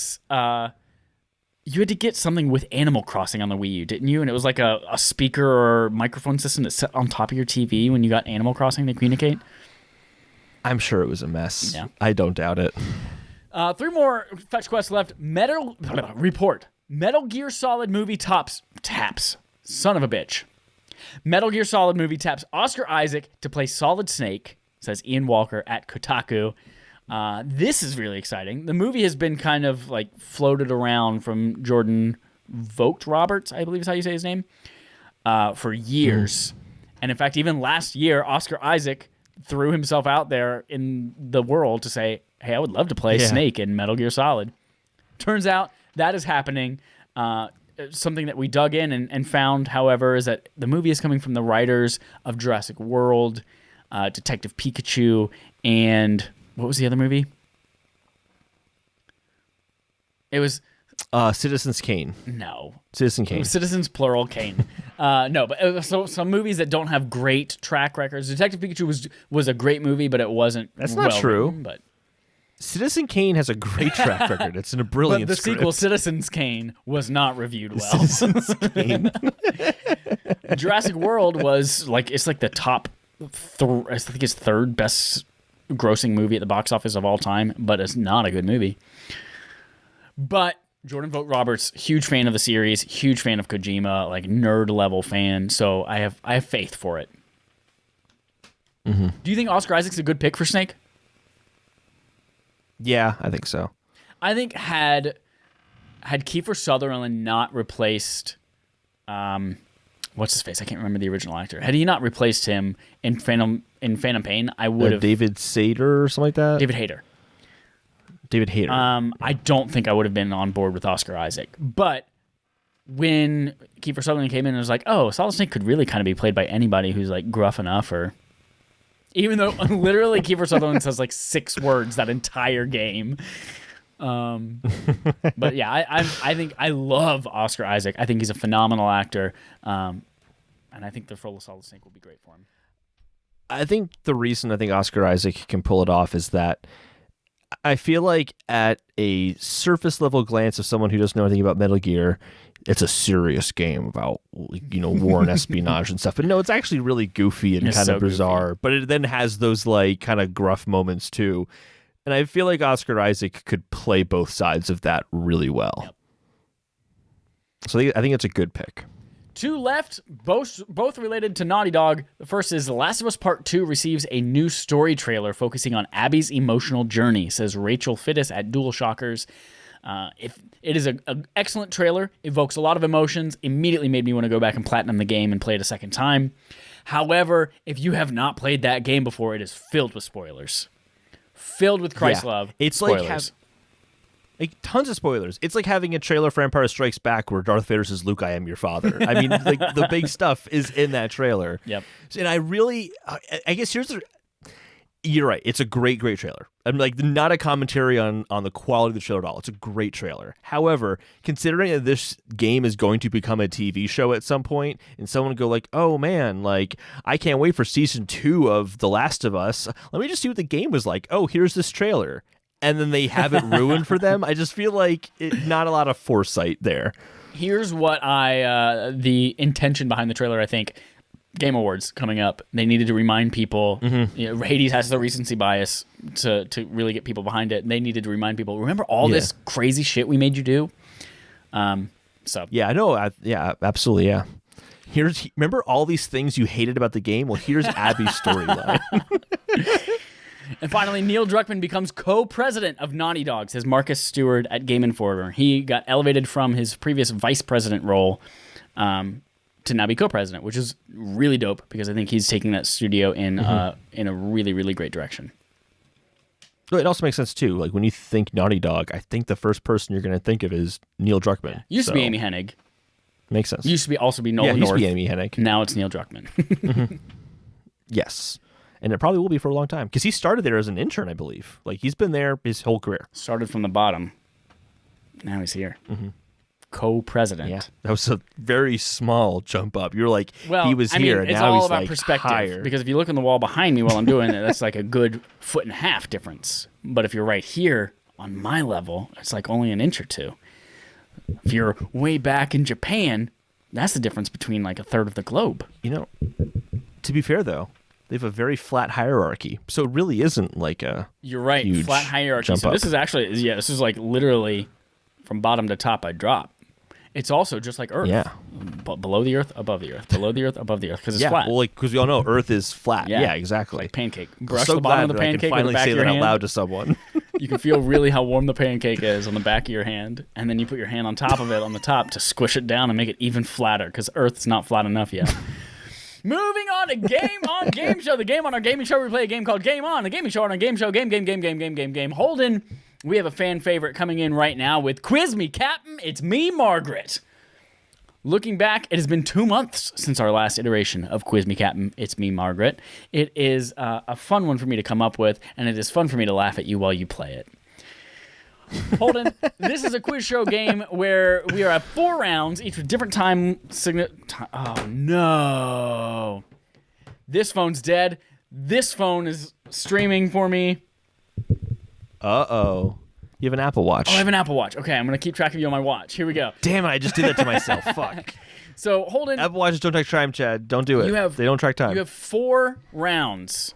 had to get something with Animal Crossing on the Wii U, didn't you? And it was like a speaker or microphone system that set on top of your TV when you got Animal Crossing to communicate. I'm sure it was a mess. Yeah. I don't doubt it. 3 more fetch quests left. Report. Metal Gear Solid movie taps. Son of a bitch. Metal Gear Solid movie taps Oscar Isaac to play Solid Snake, says Ian Walker at Kotaku. This is really exciting. The movie has been kind of like floated around from Jordan Vogt Roberts, I believe is how you say his name, for years. And in fact, even last year, Oscar Isaac threw himself out there in the world to say, hey, I would love to play Snake in Metal Gear Solid. Turns out that is happening. Something that we dug in and found, however, is that the movie is coming from the writers of Jurassic World, Detective Pikachu, and what was the other movie? It was... Citizens Kane. No. Citizen Kane. Citizens plural Kane. No, but so some movies that don't have great track records. Detective Pikachu was a great movie, but it wasn't. That's not well true. written, but Citizen Kane has a great track record. It's in a brilliant but the script. sequel, Citizens Kane, was not reviewed well. Citizens Kane. Jurassic World was like it's like the top. I think it's 3rd best grossing movie at the box office of all time, but it's not a good movie. But Jordan Vogt Roberts, huge fan of the series, huge fan of Kojima, like nerd level fan. So I have faith for it. Mm-hmm. Do you think Oscar Isaac's a good pick for Snake? Yeah, I think so. I think had Kiefer Sutherland not replaced, what's his face? I can't remember the original actor. Had he not replaced him in Phantom Pain, I would have David Sater or something like that. David Hayter. David Hayter. I don't think I would have been on board with Oscar Isaac. But when Kiefer Sutherland came in and was like, oh, Solid Snake could really kind of be played by anybody who's like gruff enough, or even though literally Kiefer Sutherland says like 6 words that entire game. But yeah, I think I love Oscar Isaac. I think he's a phenomenal actor. And I think the role of Solid Snake will be great for him. I think the reason I think Oscar Isaac can pull it off is that I feel like at a surface level glance of someone who doesn't know anything about Metal Gear, it's a serious game about, you know, war and espionage and stuff. But no, it's actually really goofy and It's kind so of bizarre. goofy. But it then has those like kind of gruff moments too. And I feel like Oscar Isaac could play both sides of that really well. Yep. So I think it's a good pick. Two left, both related to Naughty Dog. The first is The Last of Us Part 2 receives a new story trailer focusing on Abby's emotional journey, says Rachel Fittis at DualShockers. If it is an excellent trailer, evokes a lot of emotions, immediately made me want to go back and platinum the game and play it a second time. However, if you have not played that game before, it is filled with spoilers. Filled with Christlove. It's spoilers. like tons of spoilers. It's like having a trailer for Empire Strikes Back where Darth Vader says, "Luke, I am your father." I mean, like the big stuff is in that trailer. Yep. And I guess you're right. It's a great trailer. I'm like not a commentary on the quality of the trailer at all. It's a great trailer. However, considering that this game is going to become a TV show at some point, and someone would go like, "Oh man, like I can't wait for season 2 of The Last of Us. Let me just see what the game was like. Oh, here's this trailer." And then they have it ruined for them. I just feel like not a lot of foresight there. Here's what the intention behind the trailer, I think. Game Awards coming up. They needed to remind people. Hades has the recency bias to really get people behind it. And they needed to remind people, remember all this crazy shit we made you do? Yeah, I know. Yeah, absolutely, yeah. Remember all these things you hated about the game? Well, here's Abby's storyline. And finally, Neil Druckmann becomes co-president of Naughty Dog, says Marcus Stewart at Game Informer. He got elevated from his previous vice president role to now be co-president, which is really dope because I think he's taking that studio in a really, really great direction. So it also makes sense, too. Like, when you think Naughty Dog, I think the first person you're going to think of is Neil Druckmann. Used to be Amy Hennig. Makes sense. Used to also be Nolan North. North. Used to be Amy Hennig. Now it's Neil Druckmann. Yes. And it probably will be for a long time. Because he started there as an intern, I believe. Like, he's been there his whole career. Started from the bottom. Now he's here. Co-president. Yeah. That was a very small jump up. You're like, well, he was here, and it's now all he's about like perspective. higher. Because if you look on the wall behind me while I'm doing it, that's like a good 1.5 foot difference. But if you're right here on my level, it's like only an inch or two. If you're way back in Japan, that's the difference between like a third of the globe. You know, to be fair, though, they have a very flat hierarchy. So it really isn't like a You're right, huge flat hierarchy. jump So up. this is actually, this is like literally from bottom to top I drop. It's also just like Earth. Yeah. But below the Earth, above the Earth. Below the Earth, above the Earth. Because it's yeah, flat. well, like because we all know Earth is flat. Yeah, exactly. Like pancake. I'm Brush so the bottom glad of the that I pancake can with the finally back say of your that out hand. loud to someone. You can feel really how warm the pancake is on the back of your hand, and then you put your hand on top of it on the top to squish it down and make it even flatter because Earth's not flat enough yet. Moving on to Game On Game Show. The game on our gaming show, we play a game called Game On. The gaming show on our game show, game. Holden, we have a fan favorite coming in right now with Quiz Me, Captain. It's me, Margaret. Looking back, it has been 2 months since our last iteration of Quiz Me, Captain. It's me, Margaret. It is a fun one for me to come up with, and it is fun for me to laugh at you while you play it. Holden, this is a quiz show game where we are at 4 rounds, each with different time Oh, no. This phone's dead. This phone is streaming for me. Uh-oh. You have an Apple Watch. Oh, I have an Apple Watch. Okay, I'm going to keep track of you on my watch. Here we go. Damn it, I just did that to myself. Fuck. So, Holden. Apple Watches don't track time, Chad. Don't do it. They don't track time. You have 4 rounds.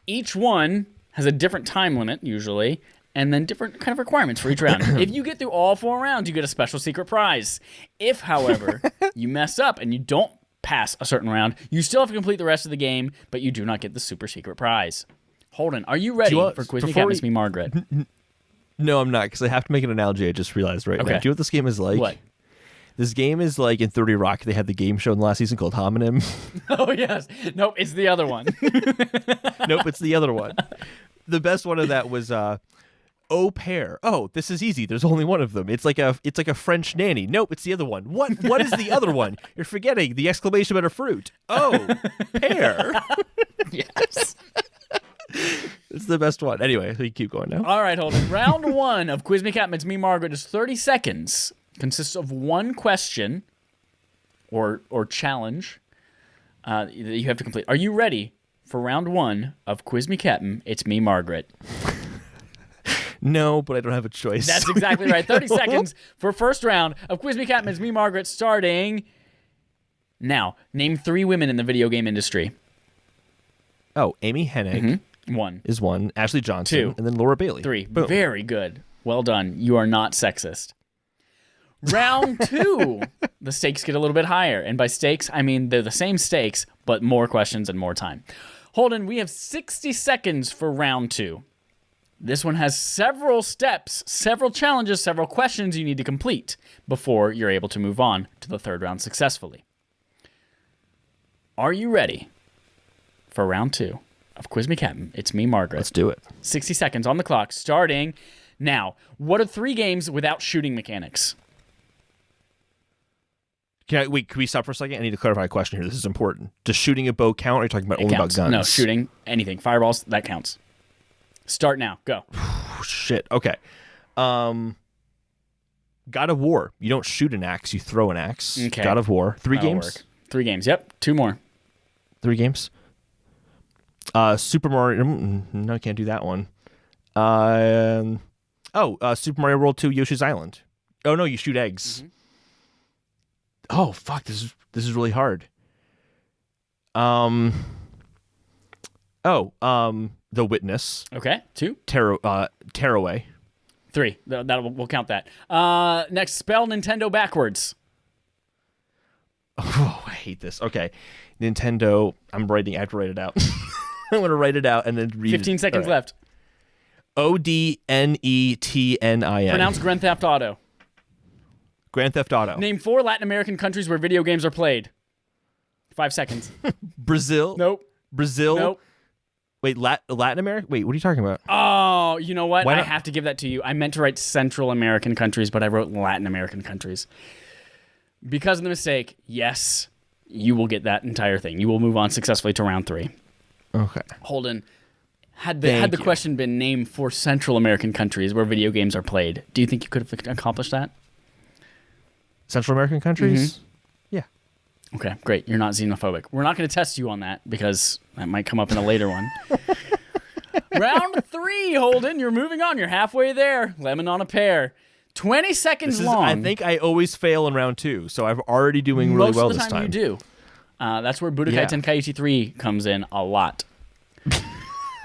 Each one has a different time limit, usually, and then different kind of requirements for each round. If you get through all 4 rounds, you get a special secret prize. If, however, you mess up and you don't pass a certain round, you still have to complete the rest of the game, but you do not get the super secret prize. Holden, are you ready for Quiz Me, Captain? It's me, Margaret. No, I'm not, because I have to make an analogy I just realized right now. Do you know what this game is like? What? This game is like in 30 Rock. They had the game show in the last season called Homonym. Oh, yes. Nope, it's the other one. Nope, it's the other one. The best one of that was au pair. Oh, this is easy. There's only one of them. It's like a French nanny. Nope, it's the other one. What is the other one? You're forgetting the exclamation about a fruit. Oh, pear. Yes. It's the best one. Anyway, we keep going now. All right, Holden. Round 1 of Quiz Me, Captain. It's me, Margaret. Is 30 seconds. Consists of 1 question or challenge that you have to complete. Are you ready for round 1 of Quiz Me, Captain? It's me, Margaret. No, but I don't have a choice. That's exactly right. 30 seconds for first round of Quiz Me, Captain. It's me, Margaret. Starting now. Name 3 women in the video game industry. Oh, Amy Hennig 1 is 1. Ashley Johnson. 2. And then Laura Bailey. 3. Boom. Very good. Well done. You are not sexist. Round 2, the stakes get a little bit higher. And by stakes, I mean they're the same stakes, but more questions and more time. Holden, we have 60 seconds for round 2. This one has several steps, several challenges, several questions you need to complete before you're able to move on to the third round successfully. Are you ready for round 2 of Quiz Me Captain? It's me, Margaret. Let's do it. 60 seconds on the clock, starting now. What are 3 games without shooting mechanics? Can we stop for a second? I need to clarify a question here. This is important. Does shooting a bow count, or are you talking about only Counts. about guns? No, shooting, anything. Fireballs, that counts. Start now. Go. Shit. Okay. God of War. You don't shoot an axe, you throw an axe. Okay. God of War. 3 That'll games? work. 3 games. Yep. 2 more. 3 games. Super Mario. No, I can't do that one. Super Mario World 2 Yoshi's Island. Oh, no, you shoot eggs. Mm-hmm. Oh, fuck. This is really hard. The Witness. Okay. 2. Tearaway. 3. We'll count that. Next, spell Nintendo backwards. Oh, I hate this. Okay. Nintendo. I have to write it out. I'm going to write it out and then read 15 it. seconds All right. left. ODNETNIN. Pronounce Grand Theft Auto. Grand Theft Auto. Name 4 Latin American countries where video games are played. 5 seconds. Brazil. Nope. Brazil. Nope. Wait, Latin America? Wait, what are you talking about? Oh, you know what? Why I not? have to give that to you. I meant to write Central American countries, but I wrote Latin American countries. Because of the mistake, yes, you will get that entire thing. You will move on successfully to round 3. Okay. Holden, had the question been named 4 Central American countries where video games are played, do you think you could have accomplished that? Central American countries? Yeah. Okay, great. You're not xenophobic. We're not going to test you on that because that might come up in a later one. Round 3, Holden. You're moving on. You're halfway there. Lemon on a pear. 20 seconds long. I think I always fail in round 2, so I'm already doing really well this time. Most of the time you do. That's where Budokai Yeah. Tenkaichi 3 comes in a lot.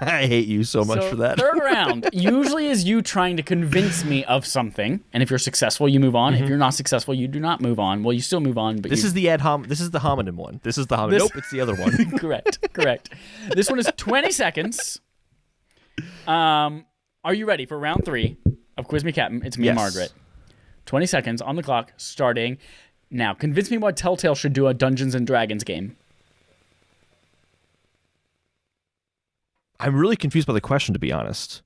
I hate you so much for that. Third round usually is you trying to convince me of something, and if you're successful, you move on. If you're not successful, you do not move on. Well, you still move on, but This is the homonym one. This is the homonym. Nope, it's the other one. correct. This one is 20 seconds. Are you ready for round 3 of Quiz Me Captain? It's me, Yes. Margaret. 20 seconds on the clock, starting now. Convince me why Telltale should do a Dungeons and Dragons game. I'm really confused by the question, to be honest.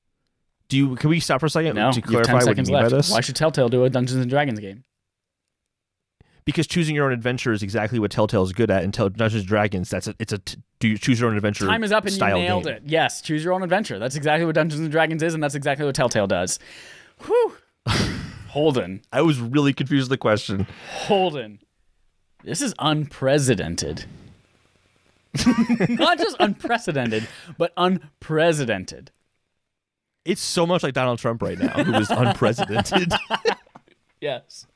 Can we stop for a second No, to you have 10 clarify what you seconds mean by left. this? Why should Telltale do a Dungeons and Dragons game? Because choosing your own adventure is exactly what Telltale is good at. And Dungeons and Dragons, do you choose your own adventure? Time is up and you style nailed game. it. Yes, choose your own adventure. That's exactly what Dungeons and Dragons is, and that's exactly what Telltale does. Whew. Holden. I was really confused with the question. Holden. This is unprecedented. Not just unprecedented, but unprecedented. It's so much like Donald Trump right now, who is unprecedented. Yes.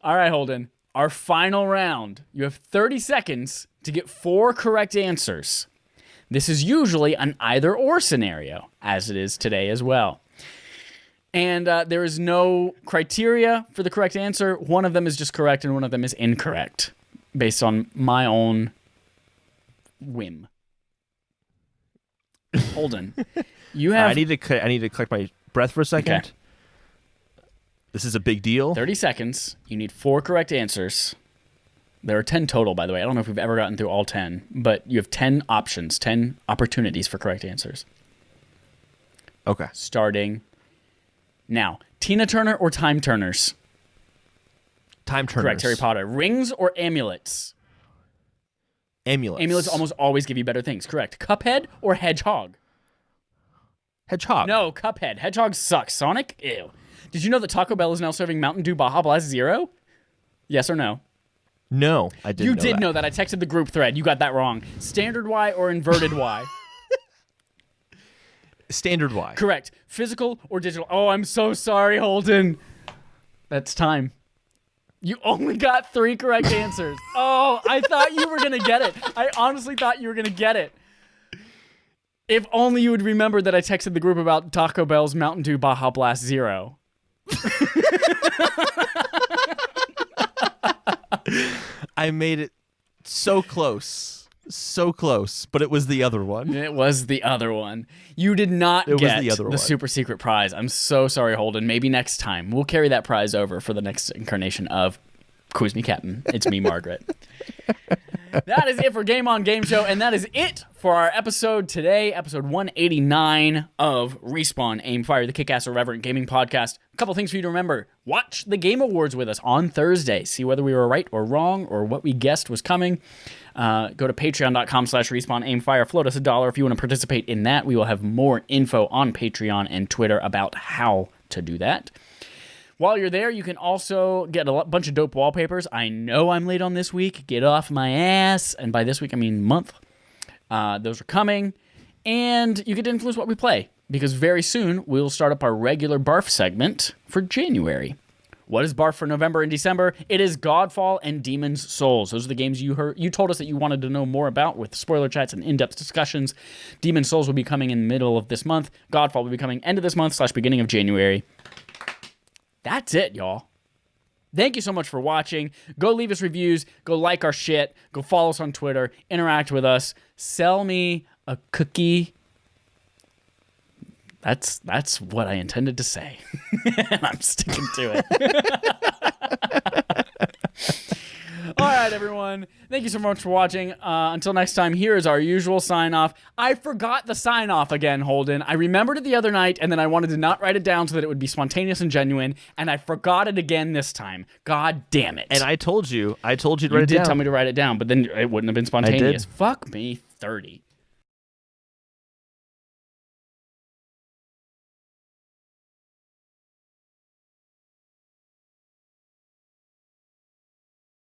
All right, Holden. Our final round. You have 30 seconds to get 4 correct answers. This is usually an either-or scenario, as it is today as well. And there is no criteria for the correct answer. One of them is just correct and one of them is incorrect, based on my own whim. Holden, you have I need to collect my breath for a second. Okay. This is a big deal. 30 seconds. You need 4 correct answers. There are 10 total, by the way. I don't know if we've ever gotten through all 10, but you have 10 options, 10 opportunities for correct answers. Okay. Starting now. Tina Turner or Time Turners? Time Turners. Correct, Harry Potter. Rings or amulets? Amulets. Amulets almost always give you better things. Correct. Cuphead or Hedgehog? Hedgehog. No, Cuphead. Hedgehog sucks. Sonic? Ew. Did you know that Taco Bell is now serving Mountain Dew Baja Blast Zero? Yes or no? No, I didn't. You did know that. I texted the group thread. You got that wrong. Standard Y or inverted Y? Standard Y. Correct. Physical or digital? Oh, I'm so sorry, Holden. That's time. You only got 3 correct answers. Oh, I thought you were going to get it. I honestly thought you were going to get it. If only you would remember that I texted the group about Taco Bell's Mountain Dew Baja Blast Zero. I made it so close, but it was the other one. It was the other one. You did not It was get the other one. super secret prize. I'm so sorry, Holden. Maybe next time. We'll carry that prize over for the next incarnation of Quiz Me Captain. It's me, Margaret. That is it for Game On Game Show, and that is it for our episode today, episode 189 of Respawn Aim Fire, the Kick-Ass Irreverent Gaming Podcast. A couple things for you to remember. Watch the Game Awards with us on Thursday. See whether we were right or wrong or what we guessed was coming. Go to patreon.com/respawnaimfire. Float us $1 if you want to participate in that. We will have more info on Patreon and Twitter about how to do that. While you're there, you can also get a bunch of dope wallpapers. I know I'm late on this week. Get off my ass. And by this week, I mean month. Those are coming. And you get to influence what we play, because very soon we'll start up our regular BARF segment for January. What is BARF for November and December? It is Godfall and Demon's Souls. Those are the games you told us that you wanted to know more about, with spoiler chats and in-depth discussions. Demon's Souls will be coming in the middle of this month. Godfall will be coming end of this month / beginning of January. That's it, y'all. Thank you so much for watching. Go leave us reviews. Go like our shit. Go follow us on Twitter. Interact with us. Sell me a cookie. That's what I intended to say. And I'm sticking to it. All right, everyone. Thank you so much for watching. Until next time, here is our usual sign-off. I forgot the sign-off again, Holden. I remembered it the other night, and then I wanted to not write it down so that it would be spontaneous and genuine, and I forgot it again this time. God damn it. And I told you to write it down. You did tell me to write it down, but then it wouldn't have been spontaneous. I did. Fuck me, 30.